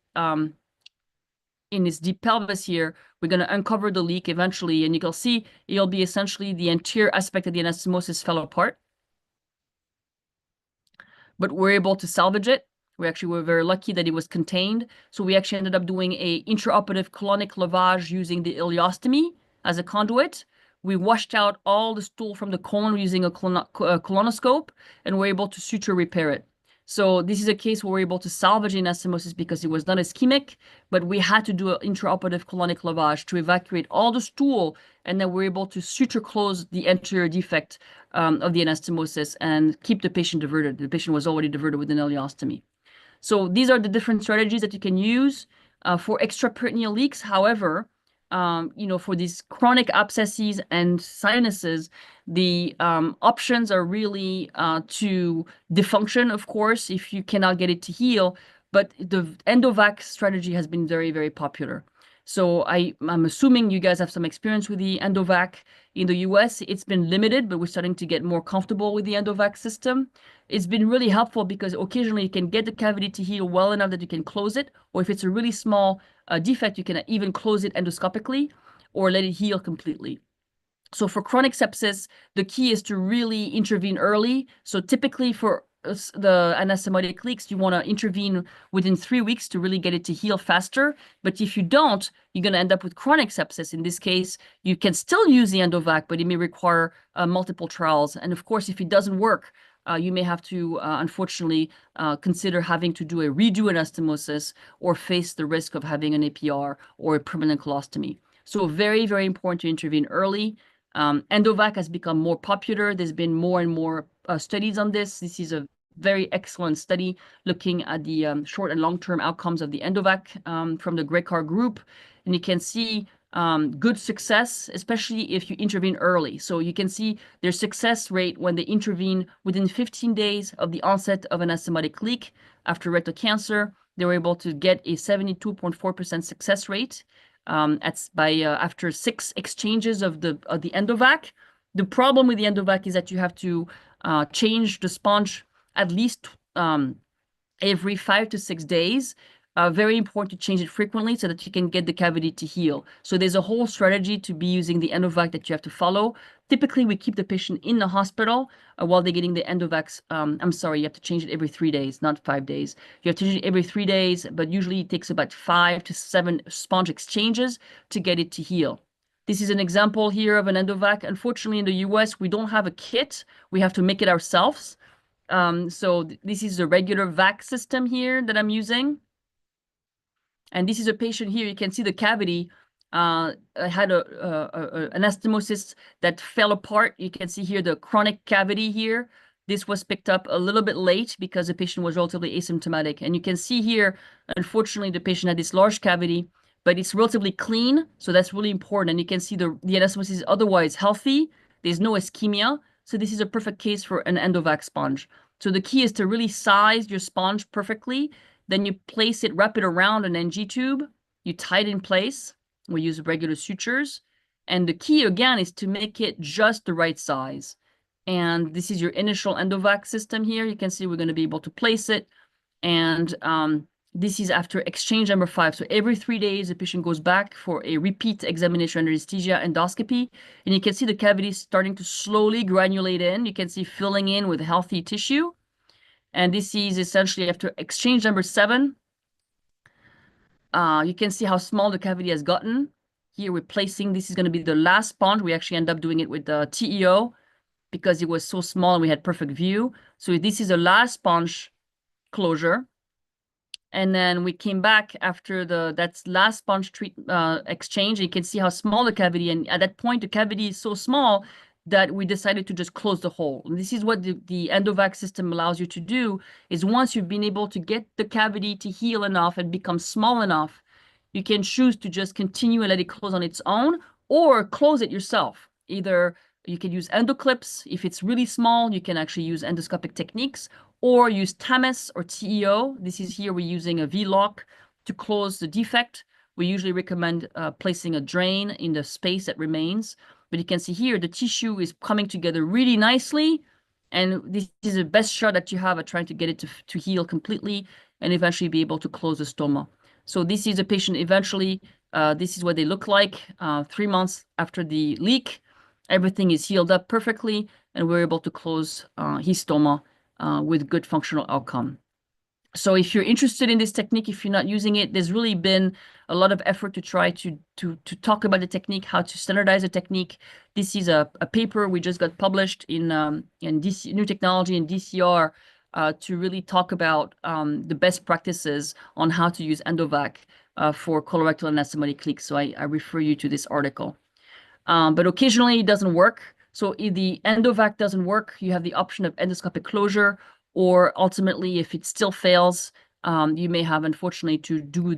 in his deep pelvis here. We're going to uncover the leak eventually, and you can see it'll be essentially the anterior aspect of the anastomosis fell apart. But we're able to salvage it. We were very lucky that it was contained. So we actually ended up doing a intraoperative colonic lavage using the ileostomy as a conduit. We washed out all the stool from the colon using a colonoscope, and we're able to suture repair it. So this is a case where we're able to salvage anastomosis because it was not ischemic, but we had to do an intraoperative colonic lavage to evacuate all the stool, and then we're able to suture close the anterior defect of the anastomosis and keep the patient diverted. The patient was already diverted with an ileostomy. So these are the different strategies that you can use for extraperitoneal leaks. However, for these chronic abscesses and sinuses, the options are really to defunction, of course, if you cannot get it to heal, but the endovac strategy has been very, very popular. So I'm assuming you guys have some experience with the endovac. In the US, it's been limited, but we're starting to get more comfortable with the endovac system. It's been really helpful because occasionally you can get the cavity to heal well enough that you can close it, or if it's a really small defect, you can even close it endoscopically or let it heal completely. So for chronic sepsis, the key is to really intervene early. So typically for the anastomotic leaks, you want to intervene within 3 weeks to really get it to heal faster. But if you don't, you're going to end up with chronic sepsis. In this case, you can still use the endovac, but it may require multiple trials. And of course, if it doesn't work, you may have to, unfortunately, consider having to do a redo anastomosis or face the risk of having an APR or a permanent colostomy. So very, very important to intervene early. Endovac has become more popular. There's been more and more studies on this. This is a very excellent study looking at the short and long-term outcomes of the Endovac from the Grecar group. And you can see good success, especially if you intervene early. So you can see their success rate when they intervene within 15 days of the onset of an anastomotic leak after rectal cancer. They were able to get a 72.4% success rate after 6 exchanges of the Endovac. The problem with the Endovac is that you have to change the sponge at least every 5 to 6 days. Very important to change it frequently so that you can get the cavity to heal. So there's a whole strategy to be using the Endovac that you have to follow. Typically, we keep the patient in the hospital while they're getting the Endovacs. I'm sorry, you have to change it every 3 days, not 5 days. You have to change it every 3 days, but usually it takes about 5 to 7 sponge exchanges to get it to heal. This is an example here of an Endovac. Unfortunately, in the US, we don't have a kit. We have to make it ourselves. So this is the regular VAC system here that I'm using. And this is a patient here. You can see the cavity had an anastomosis that fell apart. You can see here the chronic cavity here. This was picked up a little bit late because the patient was relatively asymptomatic. And you can see here, unfortunately, the patient had this large cavity, but it's relatively clean. So that's really important. And you can see the anastomosis is otherwise healthy. There's no ischemia. So this is a perfect case for an Endovac sponge. So the key is to really size your sponge perfectly. Then you place it, wrap it around an NG tube. You tie it in place. We use regular sutures. And the key, again, is to make it just the right size. And this is your initial Endovac system here. You can see we're going to be able to place it. And this is after exchange number 5. So every 3 days, the patient goes back for a repeat examination under anesthesia endoscopy. And you can see the cavity starting to slowly granulate in. You can see filling in with healthy tissue. And this is essentially after exchange number 7. You can see how small the cavity has gotten. Here we're placing, this is going to be the last sponge. We actually end up doing it with the TEO because it was so small and we had perfect view. So this is the last sponge closure. And then we came back after that last sponge exchange. And you can see how small the cavity, and at that point, the cavity is so small that we decided to just close the hole. And this is what the Endovac system allows you to do, is once you've been able to get the cavity to heal enough and become small enough, you can choose to just continue and let it close on its own, or close it yourself. Either you can use endoclips. If it's really small, you can actually use endoscopic techniques, or use TAMIS or TEO. This is here we're using a V-lock to close the defect. We usually recommend placing a drain in the space that remains. But you can see here, the tissue is coming together really nicely. And this is the best shot that you have at trying to get it to heal completely and eventually be able to close the stoma. So this is a patient eventually, this is what they look like 3 months after the leak. Everything is healed up perfectly, and we're able to close his stoma with good functional outcome. So if you're interested in this technique, if you're not using it, there's really been a lot of effort to try to talk about the technique, how to standardize the technique. This is a paper we just got published in New Technology and DCR to really talk about the best practices on how to use Endovac for colorectal anastomotic leaks. So I refer you to this article. But occasionally it doesn't work. So if the Endovac doesn't work, you have the option of endoscopic closure, or ultimately, if it still fails, you may have, unfortunately, to do a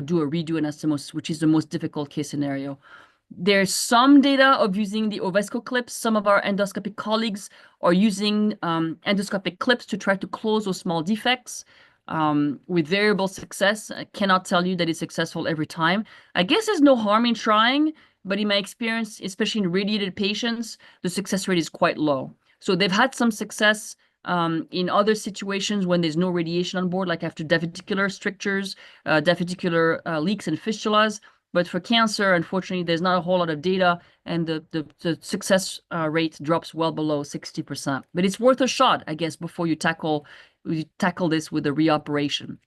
redo anastomosis, which is the most difficult case scenario. There's some data of using the Ovesco clips. Some of our endoscopic colleagues are using endoscopic clips to try to close those small defects with variable success. I cannot tell you that it's successful every time. I guess there's no harm in trying, but in my experience, especially in radiated patients, the success rate is quite low. So they've had some success in other situations when there's no radiation on board, like after diverticular strictures, diverticular leaks and fistulas. But for cancer, unfortunately, there's not a whole lot of data, and the success rate drops well below 60%. But it's worth a shot, I guess, before you tackle this with a reoperation.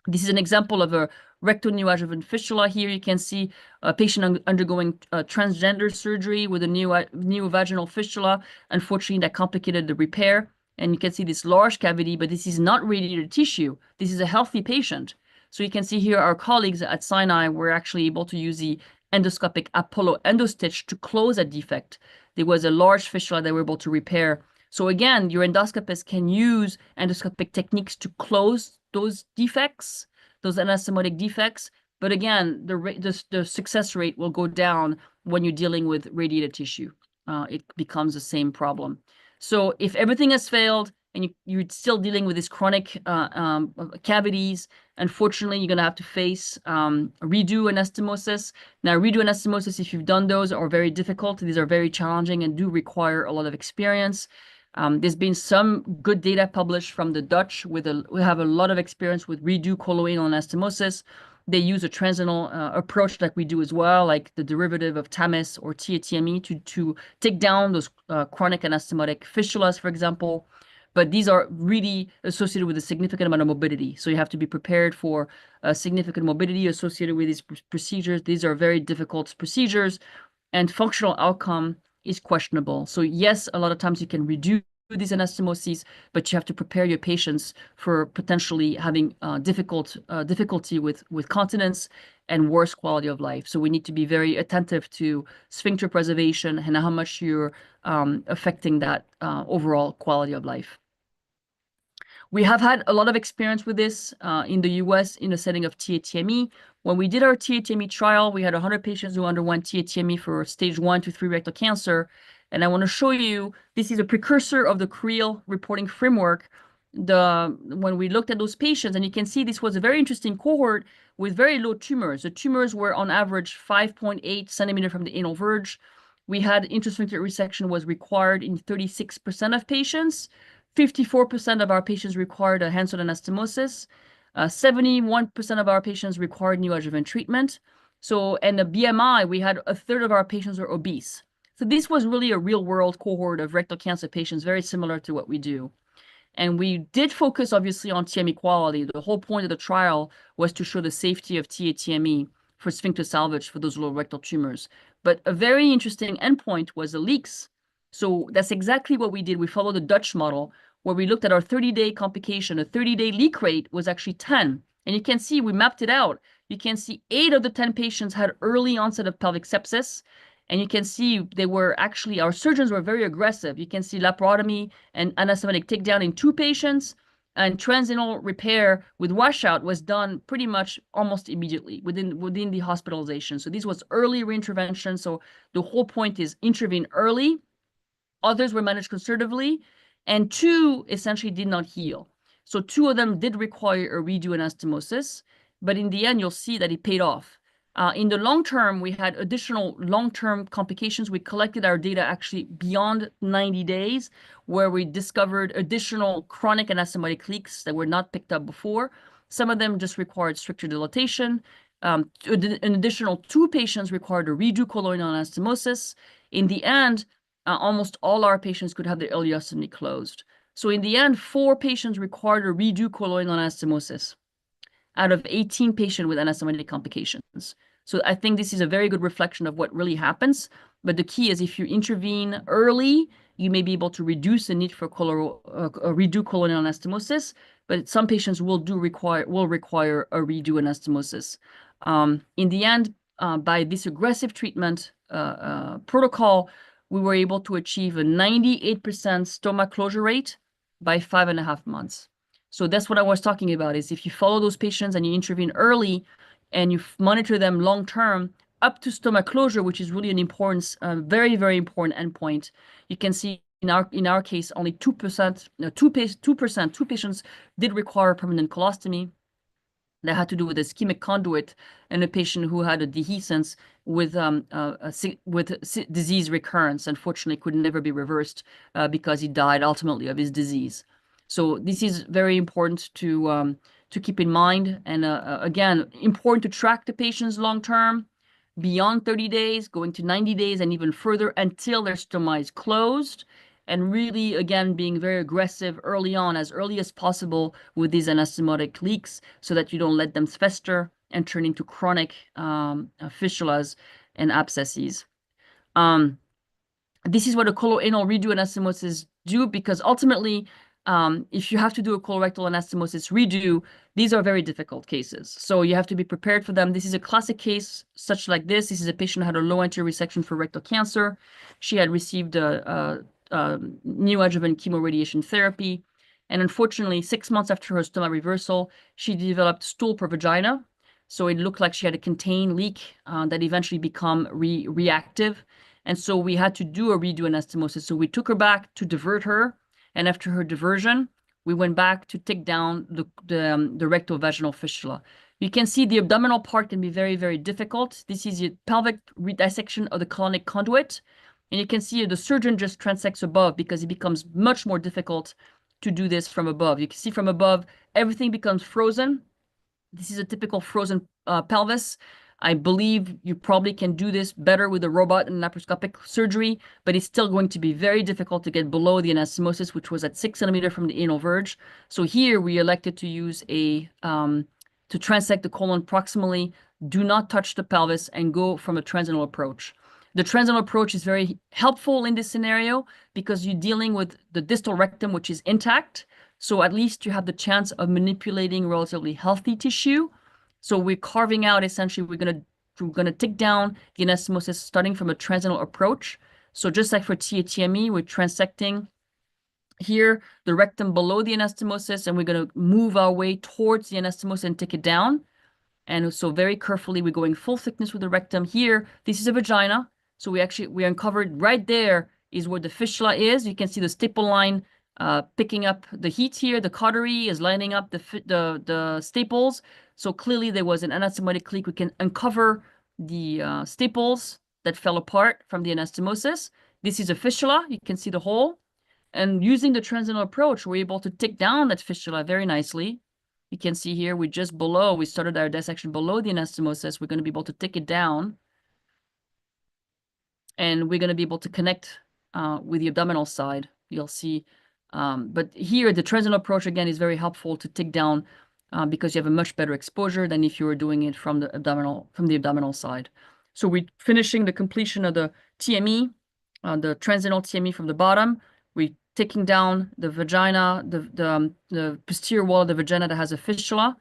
This is an example of a rectal neoadjuvant fistula. Here you can see a patient undergoing transgender surgery with a neovaginal fistula. Unfortunately, that complicated the repair. And you can see this large cavity, but this is not radiated tissue. This is a healthy patient. So you can see here our colleagues at Sinai were actually able to use the endoscopic Apollo endostitch to close that defect. There was a large fistula they were able to repair. So again, your endoscopist can use endoscopic techniques to close those defects, those anastomotic defects. But again, the success rate will go down when you're dealing with radiated tissue. It becomes the same problem. So if everything has failed and you're still dealing with these chronic cavities, unfortunately, you're going to have to face redo anastomosis. Now, redo anastomosis, if you've done those, are very difficult. These are very challenging and do require a lot of experience. There's been some good data published from the Dutch we have a lot of experience with redo coloanal anastomosis. They use a transitional approach like we do as well, like the derivative of TAMIS or TATME to take down those chronic anastomotic fistulas, for example. But these are really associated with a significant amount of morbidity. So you have to be prepared for significant morbidity associated with these procedures. These are very difficult procedures, and functional outcome is questionable. So yes, a lot of times you can reduce these anastomoses, but you have to prepare your patients for potentially having difficulty with continence and worse quality of life. So we need to be very attentive to sphincter preservation and how much you're affecting that overall quality of life. We have had a lot of experience with this in the US in the setting of TATME. When we did our TATME trial, we had 100 patients who underwent TATME for stage 1 to 3 rectal cancer. And I want to show you, this is a precursor of the CoReAL reporting framework. When we looked at those patients, and you can see this was a very interesting cohort with very low tumors. The tumors were on average 5.8 centimeter from the anal verge. We had intrasphincter resection was required in 36% of patients. 54% of our patients required a hands-on anastomosis. 71% of our patients required neoadjuvant treatment. So, and the BMI, we had a third of our patients were obese. So this was really a real-world cohort of rectal cancer patients, very similar to what we do. And we did focus, obviously, on TME quality. The whole point of the trial was to show the safety of TATME for sphincter salvage for those low rectal tumors. But a very interesting endpoint was the leaks. So that's exactly what we did. We followed the Dutch model, where we looked at our 30-day complication. A 30-day leak rate was actually 10. And you can see we mapped it out. You can see 8 of the 10 patients had early onset of pelvic sepsis. And you can see they were actually, our surgeons were very aggressive. You can see laparotomy and anastomotic takedown in 2 patients, and transitional repair with washout was done pretty much almost immediately within the hospitalization. So this was early reintervention. So the whole point is intervene early. Others were managed conservatively, and 2 essentially did not heal. So 2 of them did require a redo anastomosis, but in the end, you'll see that it paid off. In the long term, we had additional long-term complications. We collected our data actually beyond 90 days, where we discovered additional chronic anastomotic leaks that were not picked up before. Some of them just required stricter dilatation. An additional 2 patients required a redo coloanal anastomosis. In the end, almost all our patients could have their ileostomy closed. So in the end, 4 patients required a redo coloanal anastomosis out of 18 patients with anastomotic complications. So I think this is a very good reflection of what really happens. But the key is if you intervene early, you may be able to reduce the need for redo coloanal anastomosis. But some patients will require a redo anastomosis. In the end, by this aggressive treatment protocol, we were able to achieve a 98% stoma closure rate by 5.5 months. So that's what I was talking about, is if you follow those patients and you intervene early and you monitor them long-term up to stoma closure, which is really an important, very, very important endpoint. You can see in our case, only 2%, 2 patients did require permanent colostomy. That had to do with a ischemic conduit and a patient who had a dehiscence with disease recurrence. Unfortunately, could never be reversed because he died ultimately of his disease. So this is very important to keep in mind. And again, important to track the patients long term, beyond 30 days, going to 90 days, and even further until their stoma is closed. And really, again, being very aggressive early on, as early as possible with these anastomotic leaks so that you don't let them fester and turn into chronic fistulas and abscesses. This is what a coloanal redo anastomosis do, because ultimately if you have to do a colorectal anastomosis redo, these are very difficult cases. So you have to be prepared for them. This is a classic case such like this. This is a patient who had a low anterior resection for rectal cancer. She had received a neoadjuvant chemoradiation therapy. And unfortunately, 6 months after her stoma reversal, she developed stool per vagina. So it looked like she had a contained leak that eventually became reactive. And so we had to do a redo anastomosis. So we took her back to divert her. And after her diversion, we went back to take down the rectal vaginal fistula. You can see the abdominal part can be very, very difficult. This is a pelvic dissection of the colonic conduit. And you can see the surgeon just transects above because it becomes much more difficult to do this from above. You can see from above, everything becomes frozen. This is a typical frozen pelvis. I believe you probably can do this better with a robot and laparoscopic surgery, but it's still going to be very difficult to get below the anastomosis, which was at 6 centimeters from the anal verge. So here we elected to use to transect the colon proximally, do not touch the pelvis, and go from a transanal approach. The transanal approach is very helpful in this scenario because you're dealing with the distal rectum, which is intact. So at least you have the chance of manipulating relatively healthy tissue. So we're carving out, essentially, we're gonna take down the anastomosis starting from a transanal approach. So just like for TATME, we're transecting here the rectum below the anastomosis, and we're gonna move our way towards the anastomosis and take it down. And so very carefully, we're going full thickness with the rectum here. This is a vagina. So we uncovered right there is where the fistula is. You can see the staple line picking up the heat here. The cautery is lining up the staples. So clearly there was an anastomotic leak. We can uncover the staples that fell apart from the anastomosis. This is a fistula. You can see the hole. And using the transanal approach, we're able to take down that fistula very nicely. You can see here, we started our dissection below the anastomosis. We're going to be able to take it down. And we're going to be able to connect with the abdominal side. You'll see. But here, the transanal approach, again, is very helpful to take down because you have a much better exposure than if you were doing it from the abdominal side. So we're finishing the completion of the TME, the transanal TME from the bottom. We're taking down the vagina, the posterior wall of the vagina that has a fistula.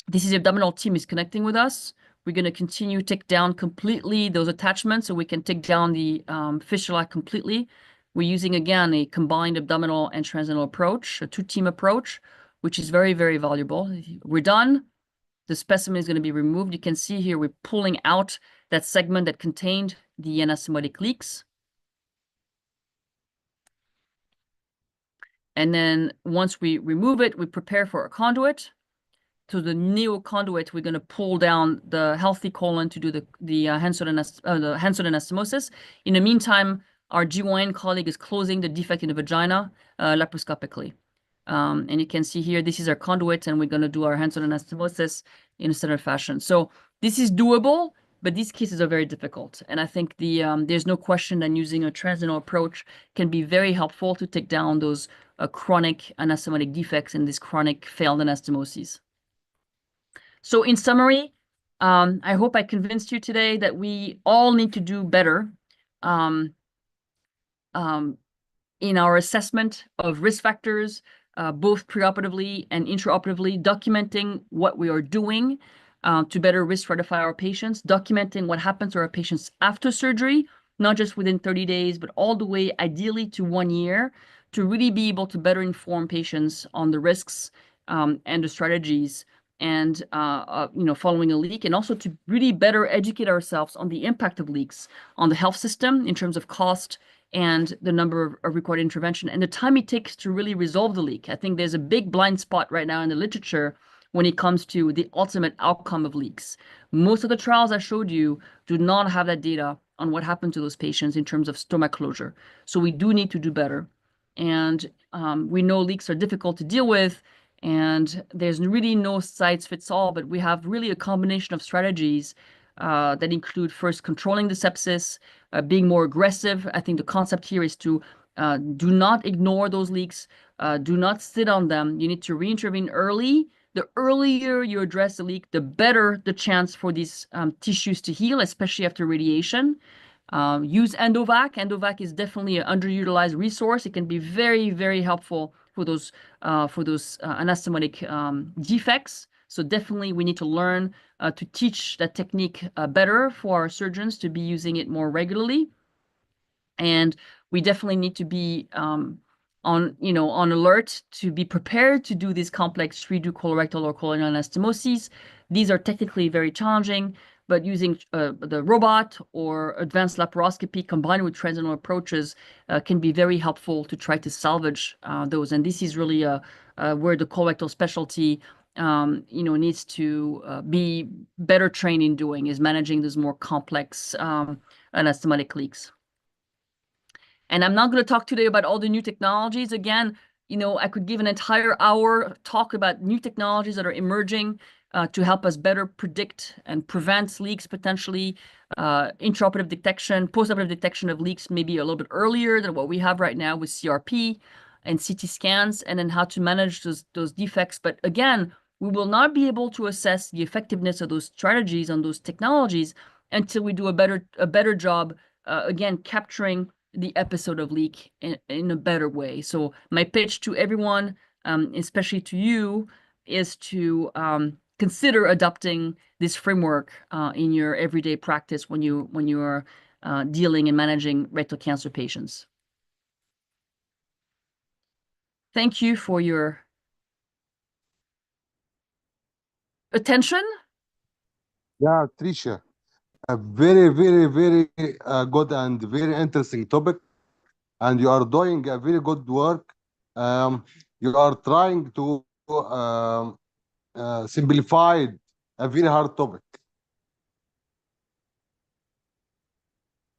This is the abdominal team is connecting with us. We're going to continue to take down completely those attachments so we can take down the fistula completely. We're using, again, a combined abdominal and transanal approach, a two-team approach, which is very, very valuable. We're done. The specimen is going to be removed. You can see here we're pulling out that segment that contained the anastomotic leaks. And then once we remove it, we prepare for a conduit. To the neo-conduit, we're going to pull down the healthy colon to do the Hanson anastomosis. In the meantime, our GYN colleague is closing the defect in the vagina laparoscopically. And you can see here, this is our conduit, and we're going to do our Hanson anastomosis in a standard fashion. So this is doable, but these cases are very difficult. And I think there's no question that using a transanal approach can be very helpful to take down those chronic anastomotic defects and these chronic failed anastomoses. So in summary, I hope I convinced you today that we all need to do better in our assessment of risk factors, both preoperatively and intraoperatively, documenting what we are doing to better risk stratify our patients, documenting what happens to our patients after surgery, not just within 30 days, but all the way ideally to 1 year, to really be able to better inform patients on the risks and the strategies and following a leak, and also to really better educate ourselves on the impact of leaks on the health system in terms of cost and the number of required intervention and the time it takes to really resolve the leak. I think there's a big blind spot right now in the literature when it comes to the ultimate outcome of leaks. Most of the trials I showed you do not have that data on what happened to those patients in terms of stomach closure. So we do need to do better. And we know leaks are difficult to deal with, and there's really no size fits all, but we have really a combination of strategies that include first controlling the sepsis, being more aggressive. I think the concept here is to do not ignore those leaks, do not sit on them. You need to reintervene early. The earlier you address the leak, the better the chance for these tissues to heal, especially after radiation. Use endovac. Endovac is definitely an underutilized resource. It can be very, very helpful for those anastomotic defects. So definitely we need to learn to teach that technique better for our surgeons to be using it more regularly. And we definitely need to be on alert to be prepared to do these complex redo colorectal or coloanal anastomoses. These are technically very challenging, but using the robot or advanced laparoscopy combined with transitional approaches can be very helpful to try to salvage those. And this is really where the colorectal specialty needs to be better trained in doing, is managing those more complex anastomotic leaks. And I'm not going to talk today about all the new technologies. Again, I could give an entire hour talk about new technologies that are emerging to help us better predict and prevent leaks potentially, intraoperative detection, postoperative detection of leaks maybe a little bit earlier than what we have right now with CRP and CT scans, and then how to manage those defects. But again, we will not be able to assess the effectiveness of those strategies on those technologies until we do a better job, again, capturing the episode of leak in a better way. So my pitch to everyone, especially to you, is to consider adopting this framework in your everyday practice when you are dealing and managing rectal cancer patients. Thank you for your attention. Yeah, Tricia, a very, very, very good and very interesting topic, and you are doing a very good work. You are trying to simplify a very hard topic.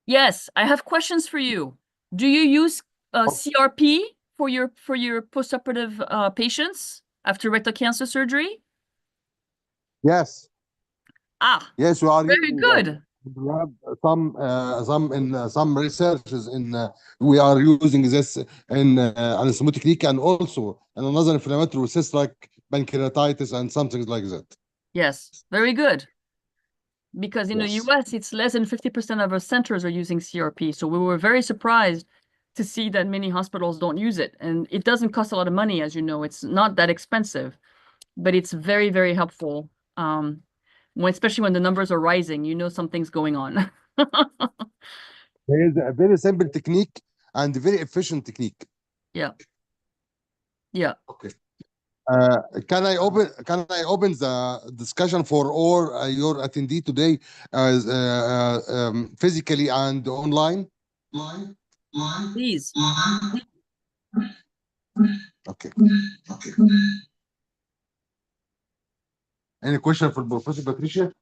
Yes, I have questions for you. Do you use CRP for your postoperative patients after rectal cancer surgery? Yes. Yes, we are very using good. that. We have some researches we are using this in anastomotic leak, and also in another inflammatory cyst like pancreatitis and something like that. Yes, very good. Because in the Yes. US, it's less than 50% of our centers are using CRP. So we were very surprised to see that many hospitals don't use it. And it doesn't cost a lot of money, as you know. It's not that expensive, but it's very, very helpful. Especially when the numbers are rising, something's going on. There is a very simple technique and very efficient technique. Yeah. Yeah. Okay. Can I open the discussion for all your attendee today, physically and online? Please. Okay. Okay. Any question for Professor Patricia?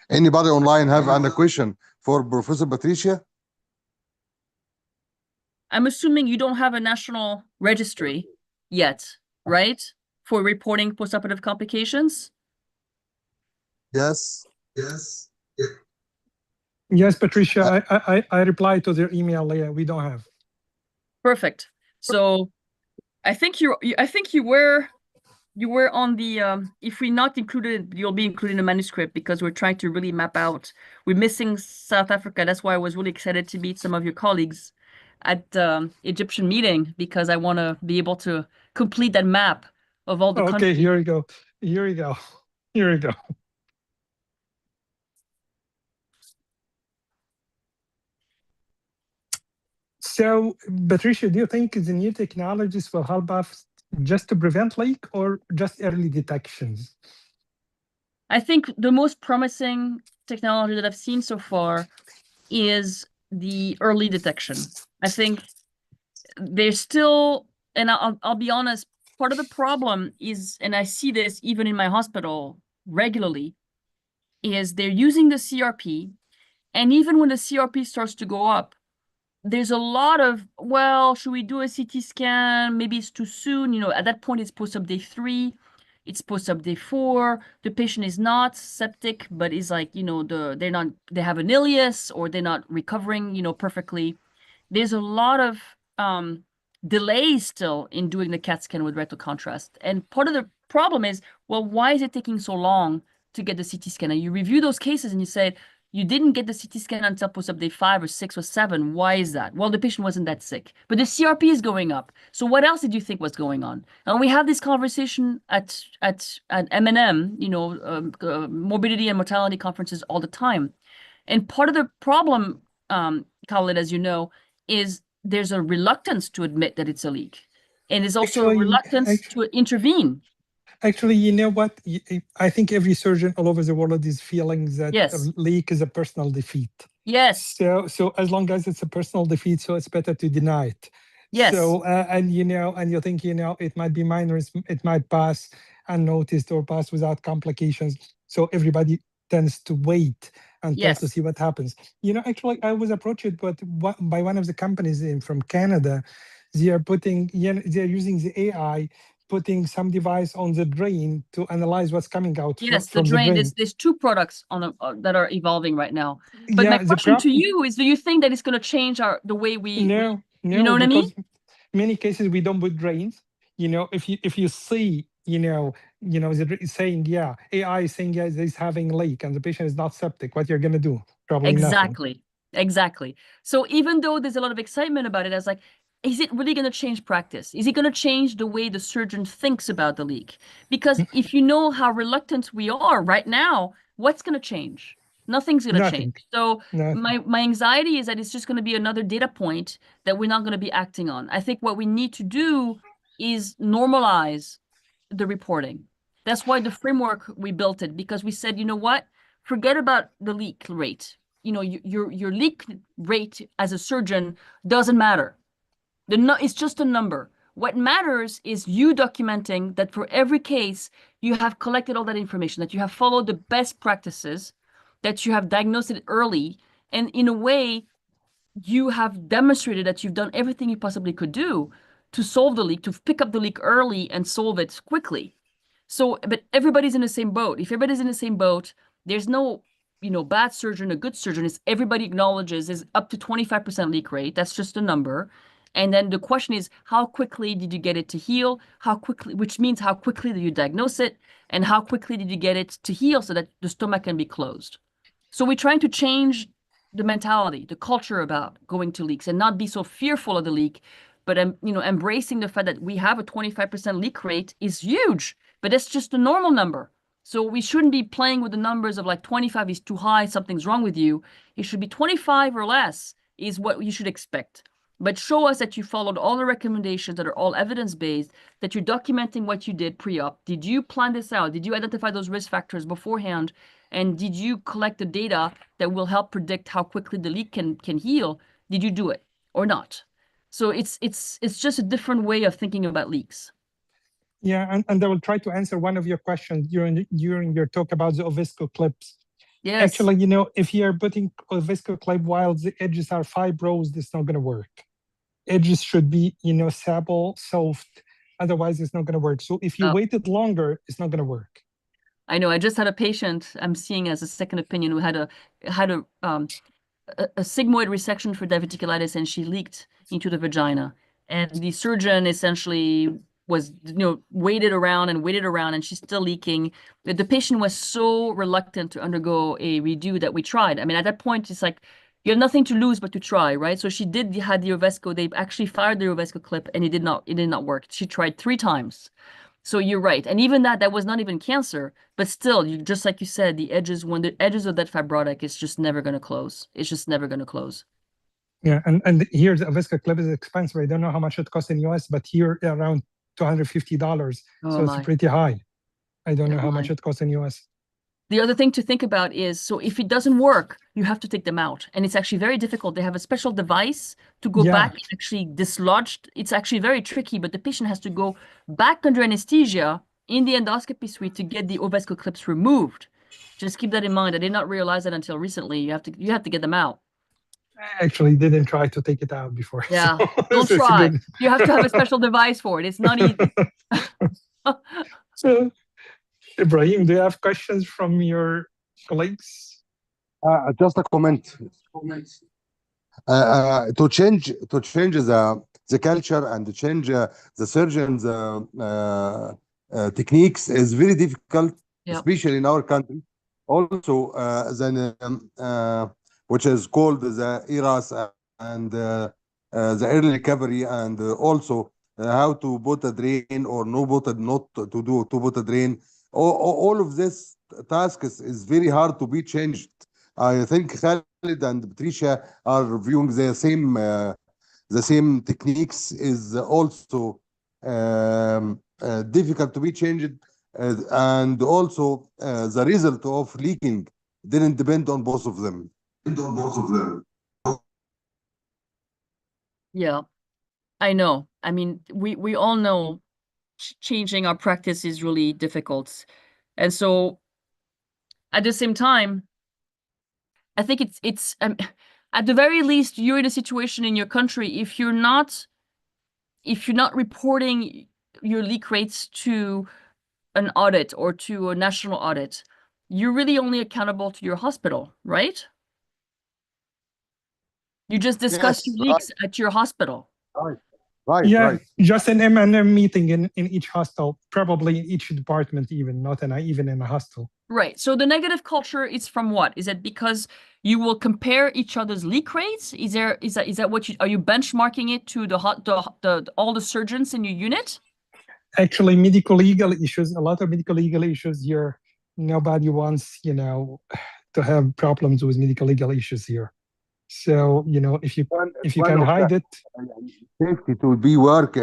Anybody online have any question for Professor Patricia? I'm assuming you don't have a national registry yet, right? For reporting postoperative complications? Yes. Yes. Yes, Patricia, I replied to their email. Yeah, we don't have. Perfect. So I think you were on the if we're not included, you'll be included in the manuscript, because we're trying to really map out. We're missing South Africa. That's why I was really excited to meet some of your colleagues at Egyptian meeting, because I want to be able to complete that map of all the countries. Okay, here we go. Here we go. Here we go. So, Patricia, do you think the new technologies will help us just to prevent leak or just early detections? I think the most promising technology that I've seen so far is the early detection. I think there's still, and I'll be honest, part of the problem is, and I see this even in my hospital regularly, is they're using the CRP, and even when the CRP starts to go up, there's a lot of, well, should we do a CT scan? Maybe it's too soon. At that point, it's post-op day 3. It's post-op day 4. The patient is not septic, but is like, they have an ileus, or they're not recovering, perfectly. There's a lot of delays still in doing the CAT scan with rectal contrast. And part of the problem is, well, why is it taking so long to get the CT scan? And you review those cases and you say, You didn't get the CT scan until post-op day 5 or 6 or 7. Why is that? Well, the patient wasn't that sick, but the CRP is going up. So what else did you think was going on? And we have this conversation at M&M, morbidity and mortality conferences all the time. And part of the problem, Khaled, as you know, is there's a reluctance to admit that it's a leak. And there's also a reluctance to intervene. Actually, you know what? I think every surgeon all over the world is feeling that a leak is a personal defeat. Yes. So as long as it's a personal defeat, so it's better to deny it. Yes. So and you think it might be minor, it might pass unnoticed or pass without complications. So everybody tends to wait and tends to see what happens. Actually, I was approached by one of the companies from Canada. They are they're using the AI, putting some device on the drain to analyze what's coming out from the drain. There's 2 products that are evolving right now. But my question to you is, do you think that it's going to change the way we... No, you know what I mean? Many cases we don't put drains. If you see, saying, AI is saying, this having a leak and the patient is not septic, what you're going to do? Probably nothing. Exactly. So even though there's a lot of excitement about it, I was like, is it really going to change practice? Is it going to change the way the surgeon thinks about the leak? Because if you know how reluctant we are right now, what's going to change? Nothing's going to change. So my anxiety is that it's just going to be another data point that we're not going to be acting on. I think what we need to do is normalize the reporting. That's why the framework, we built it, because we said, you know what? Forget about the leak rate. Your leak rate as a surgeon doesn't matter. It's just a number. What matters is you documenting that for every case, you have collected all that information, that you have followed the best practices, that you have diagnosed it early, and in a way, you have demonstrated that you've done everything you possibly could do to solve the leak, to pick up the leak early and solve it quickly. So, but everybody's in the same boat. If everybody's in the same boat, there's no bad surgeon, a good surgeon. Is everybody acknowledges is up to 25% leak rate. That's just a number. And then the question is, how quickly did you get it to heal? How quickly, which means how quickly did you diagnose it? And how quickly did you get it to heal so that the stomach can be closed? So we're trying to change the mentality, the culture about going to leaks and not be so fearful of the leak, but embracing the fact that we have a 25% leak rate is huge, but it's just a normal number. So we shouldn't be playing with the numbers of like 25 is too high, something's wrong with you. It should be 25 or less is what you should expect. But show us that you followed all the recommendations that are all evidence-based, that you're documenting what you did pre-op. Did you plan this out? Did you identify those risk factors beforehand? And did you collect the data that will help predict how quickly the leak can heal? Did you do it or not? So it's just a different way of thinking about leaks. Yeah, and I will try to answer one of your questions during your talk about the Ovisco clips. Yes. Actually, if you are putting Ovisco clip while the edges are fibrosed, it's not going to work. Edges should be, supple, soft. Otherwise, it's not going to work. So if you waited longer, it's not going to work. I know. I just had a patient I'm seeing as a second opinion who had a sigmoid resection for diverticulitis, and she leaked into the vagina. And the surgeon essentially was, waited around, and she's still leaking. The patient was so reluctant to undergo a redo that we tried. I mean, at that point, it's like, you have nothing to lose but to try, right? So she had the Ovesco. They actually fired the Ovesco clip, and it did not work. She tried 3 times. So you're right. And even that was not even cancer, but still, just like you said, when the edges of that fibrotic, it's just never going to close. It's just never going to close. Yeah, and here the Ovisco clip is expensive. I don't know how much it costs in US, but here around $250. So it's pretty high. I don't know how much it costs in US. The other thing to think about is, so if it doesn't work, you have to take them out. And it's actually very difficult. They have a special device to go back and actually dislodge. It's actually very tricky, but the patient has to go back under anesthesia in the endoscopy suite to get the Ovesco clips removed. Just keep that in mind. I did not realize that until recently. You have to get them out. I actually didn't try to take it out before. Yeah, so don't try. You have to have a special device for it. It's not easy. So, Ibrahim, do you have questions from your colleagues? Just a comment. To change the culture and to change the surgeons' techniques is very difficult, especially in our country, Also, which is called the ERAS and the early recovery, and also how to put a drain or no put a not to do to put a drain. All of this tasks is very hard to be changed. I think Khalid and Patricia are reviewing the same techniques is also difficult to be changed, and also the result of leaking didn't depend on both of them. Yeah, I know. I mean, we all know changing our practice is really difficult. And so at the same time, I think it's at the very least you're in a situation in your country if you're not reporting your leak rates to an audit or to a national audit, you're really only accountable to your hospital, right? You just discuss Yes, your right, leaks at your hospital. right, right, Yeah, right. just an M&M meeting in each hostel, probably in each department, even not even in a hostel. Right. So the negative culture is from what? Is it because you will compare each other's leak rates? Is that what you are you benchmarking it to the all the surgeons in your unit? Actually, medical legal issues, a lot of medical legal issues here. Nobody wants, to have problems with medical legal issues here. So, if you One can of the hide it, safety to be work uh,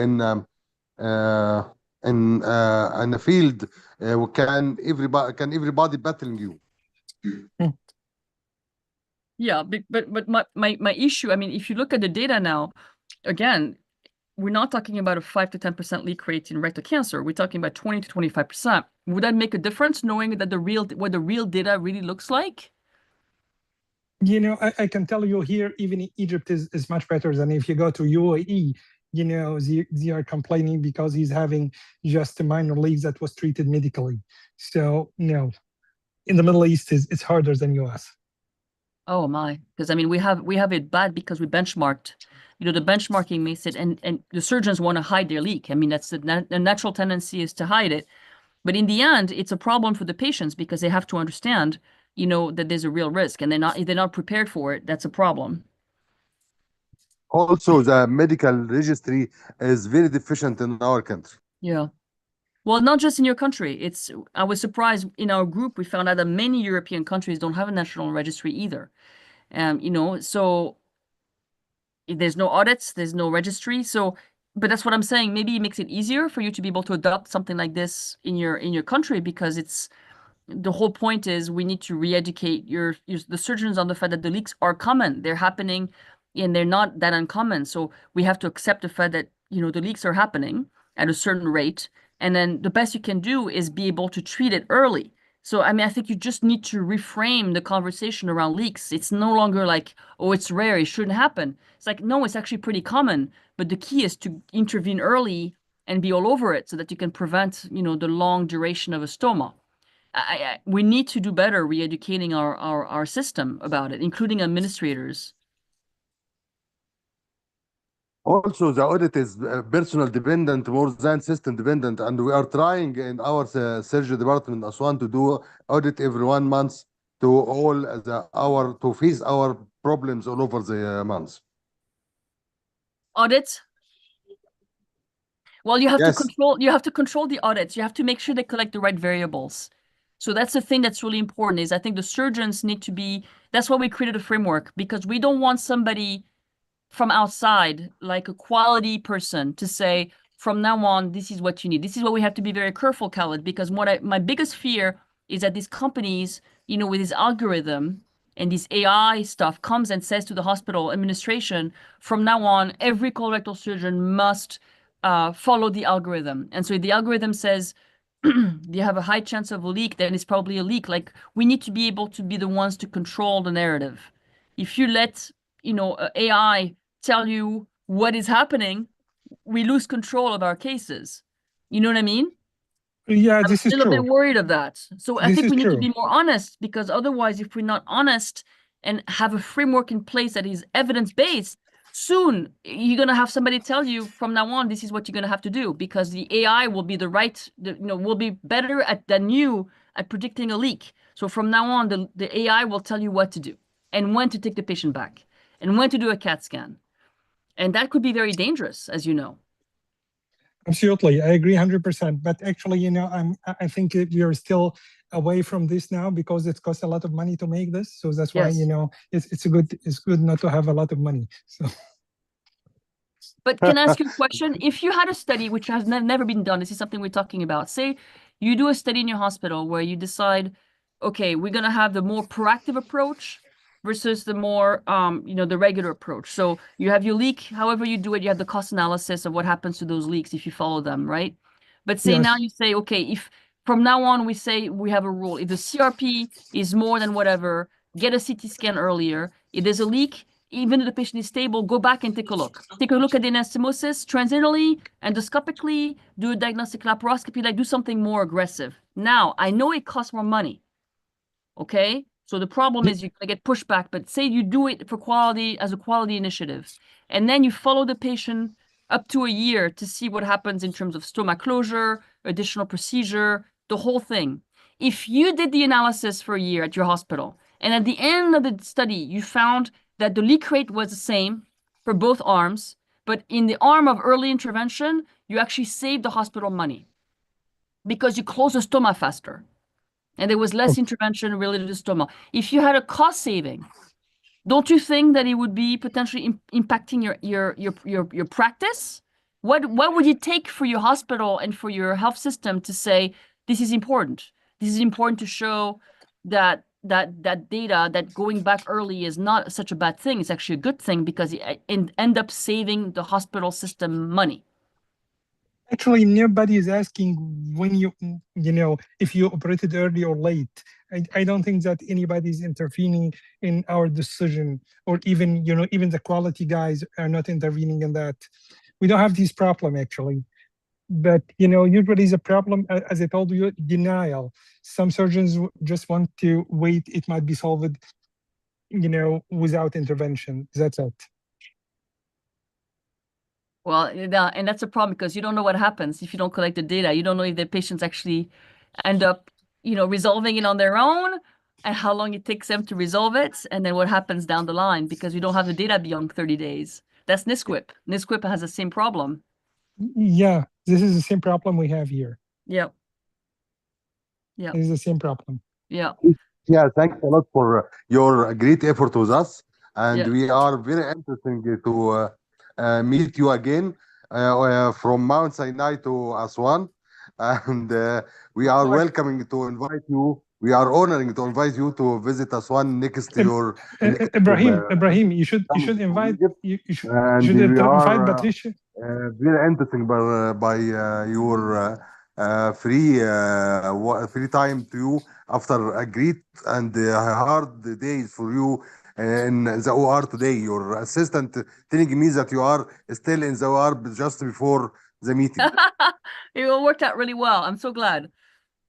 in a field, can everybody battling you? hmm, Yeah, but my issue, I mean, if you look at the data now, again, we're not talking about a 5 to 10% leak rate in rectal cancer. We're talking about 20 to 25%. Would that make a difference knowing that what the real data really looks like? I can tell you here, even Egypt is much better than if you go to UAE. They are complaining because he's having just a minor leak that was treated medically. So, in the Middle East, it's harder than US. Oh my, because I mean we have it bad because we benchmarked. You know, the benchmarking makes it and the surgeons want to hide their leak. I mean, that's the natural tendency is to hide it. But in the end, it's a problem for the patients because they have to understand, that there's a real risk and if they're not prepared for it, that's a problem. Also, the medical registry is very deficient in our country. Yeah. Well, not just in your country. I was surprised in our group we found out that many European countries don't have a national registry either. So there's no audits, there's no registry. So, but that's what I'm saying. Maybe it makes it easier for you to be able to adopt something like this in your country because it's the whole point is we need to re-educate the surgeons on the fact that the leaks are common. They're happening and they're not that uncommon. So we have to accept the fact that, the leaks are happening at a certain rate. And then the best you can do is be able to treat it early. So, I mean, I think you just need to reframe the conversation around leaks. It's no longer like, oh, it's rare, it shouldn't happen. It's like, no, it's actually pretty common. But the key is to intervene early and be all over it so that you can prevent, the long duration of a stoma. We need to do better re-educating our system about it, including administrators. Also, the audit is personal dependent more than system dependent, and we are trying in our surgery department in Aswan to do audit every 1 month to all our to face our problems all over the months. Audits? Well, Yes. you have to control the audits. You have to make sure they collect the right variables. So that's the thing that's really important is I think the surgeons need to be, that's why we created a framework because we don't want somebody from outside, like a quality person, to say, from now on, this is what you need. This is why we have to be very careful, Khaled, because my biggest fear is that these companies, with this algorithm and this AI stuff comes and says to the hospital administration, from now on, every colorectal surgeon must follow the algorithm. And so if the algorithm says you have a high chance of a leak, then it's probably a leak. Like we need to be able to be the ones to control the narrative. If you let, AI tell you what is happening, we lose control of our cases. You know what I mean? Yeah, I'm this is a little bit true. worried of that. So I This think is we need to true. be more honest because otherwise, if we're not honest and have a framework in place that is evidence-based, soon you're going to have somebody tell you from now on, this is what you're going to have to do because the AI will be will be better than you at predicting a leak. So from now on, the AI will tell you what to do and when to take the patient back and when to do a CAT scan. And that could be very dangerous, as you know. Absolutely, I agree 100%. But actually, I think we are still away from this now because it costs a lot of money to make this. So that's why, it's good not to have a lot of money. So. But can I ask you a question? If you had a study which has never been done, this is something we're talking about. Say you do a study in your hospital where you decide, okay, we're going to have the more proactive approach versus the more, the regular approach. So you have your leak, however you do it, you have the cost analysis of what happens to those leaks if you follow them, right? But say now you say, okay, if from now on we say we have a rule, if the CRP is more than whatever, get a CT scan earlier. If there's a leak, even if the patient is stable, go back and take a look. Take a look at the anastomosis transientally, endoscopically, do a diagnostic laparoscopy, like do something more aggressive. Now, I know it costs more money, okay? So the problem is you're going to get pushback, but say you do it for quality as a quality initiative, and then you follow the patient up to a year to see what happens in terms of stoma closure, additional procedure, the whole thing. If you did the analysis for a year at your hospital, and at the end of the study, you found that the leak rate was the same for both arms, but in the arm of early intervention, you actually saved the hospital money because you closed the stoma faster. And there was less intervention related to stoma. If you had a cost saving, don't you think that it would be potentially impacting your practice? What would it take for your hospital and for your health system to say this is important? This is important to show that data that going back early is not such a bad thing. It's actually a good thing because it end up saving the hospital system money. Actually, nobody is asking when if you operated early or late. I don't think that anybody is intervening in our decision, or even the quality guys are not intervening in that. We don't have this problem actually. But usually the problem, as I told you, denial. Some surgeons just want to wait. It might be solved, without intervention. That's it. Well, and that's a problem because you don't know what happens if you don't collect the data. You don't know if the patients actually end up, resolving it on their own and how long it takes them to resolve it, and then what happens down the line because you don't have the data beyond 30 days. That's NSQIP. NSQIP has the same problem. Yeah, this is the same problem we have here. Yep. Yeah. It's the same problem. Yeah. Yeah, thanks a lot for your great effort with us. And we are very interested to meet you again from Mount Sinai to Aswan. And we are welcoming to invite you. We are honoring to invite you to visit Aswan next to your Ibrahim, you should invite invite Patricia. Very interesting by your free time to you after a great and hard days for you in the OR today. Your assistant telling me that you are still in the OR just before the meeting. It all worked out really well. I'm so glad.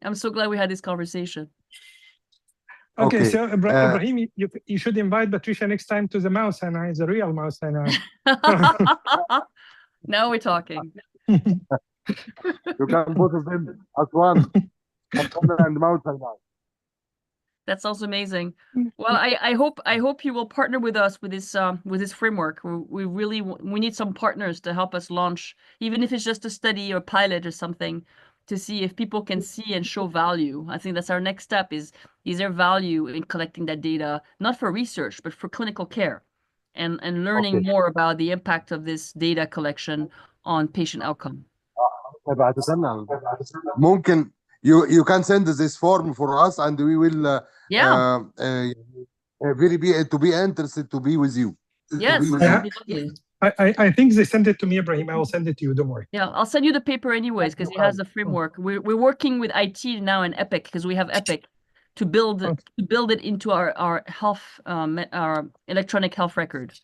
I'm so glad we had this conversation. Okay, so Ibrahim, you should invite Patricia next time to the Mount Sinai, the real Mount Sinai. Now we're talking. You can both of them as one, and Mount Sinai. That sounds amazing. Well, I hope you will partner with us with this framework. We really need some partners to help us launch, even if it's just a study or pilot or something, to see if people can see and show value. I think that's our next step. Is there value in collecting that data, not for research but for clinical care, and learning more about the impact of this data collection on patient outcome. ممكن you can send this form for us and we will very be interested to be with you. Yes, that'd be lovely. I think they sent it to me, Ibrahim. I will send it to you. Don't worry. Yeah, I'll send you the paper anyways because it has a framework. We're working with IT now in Epic because we have Epic to build it into our health our electronic health record.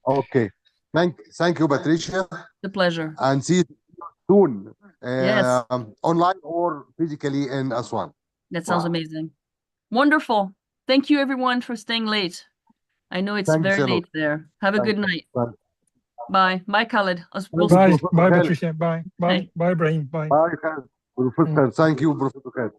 Okay, thank you, Patricia. The pleasure. And see you soon. Yes. Online or physically in Aswan. That sounds amazing. Wonderful. Thank you everyone for staying late. I know it's very late there. Have a good night. Bye. Bye, Khaled. Bye, Patricia. Bye, Ibrahim. Bye. Bye, Professor. Thank you, Professor Khaled.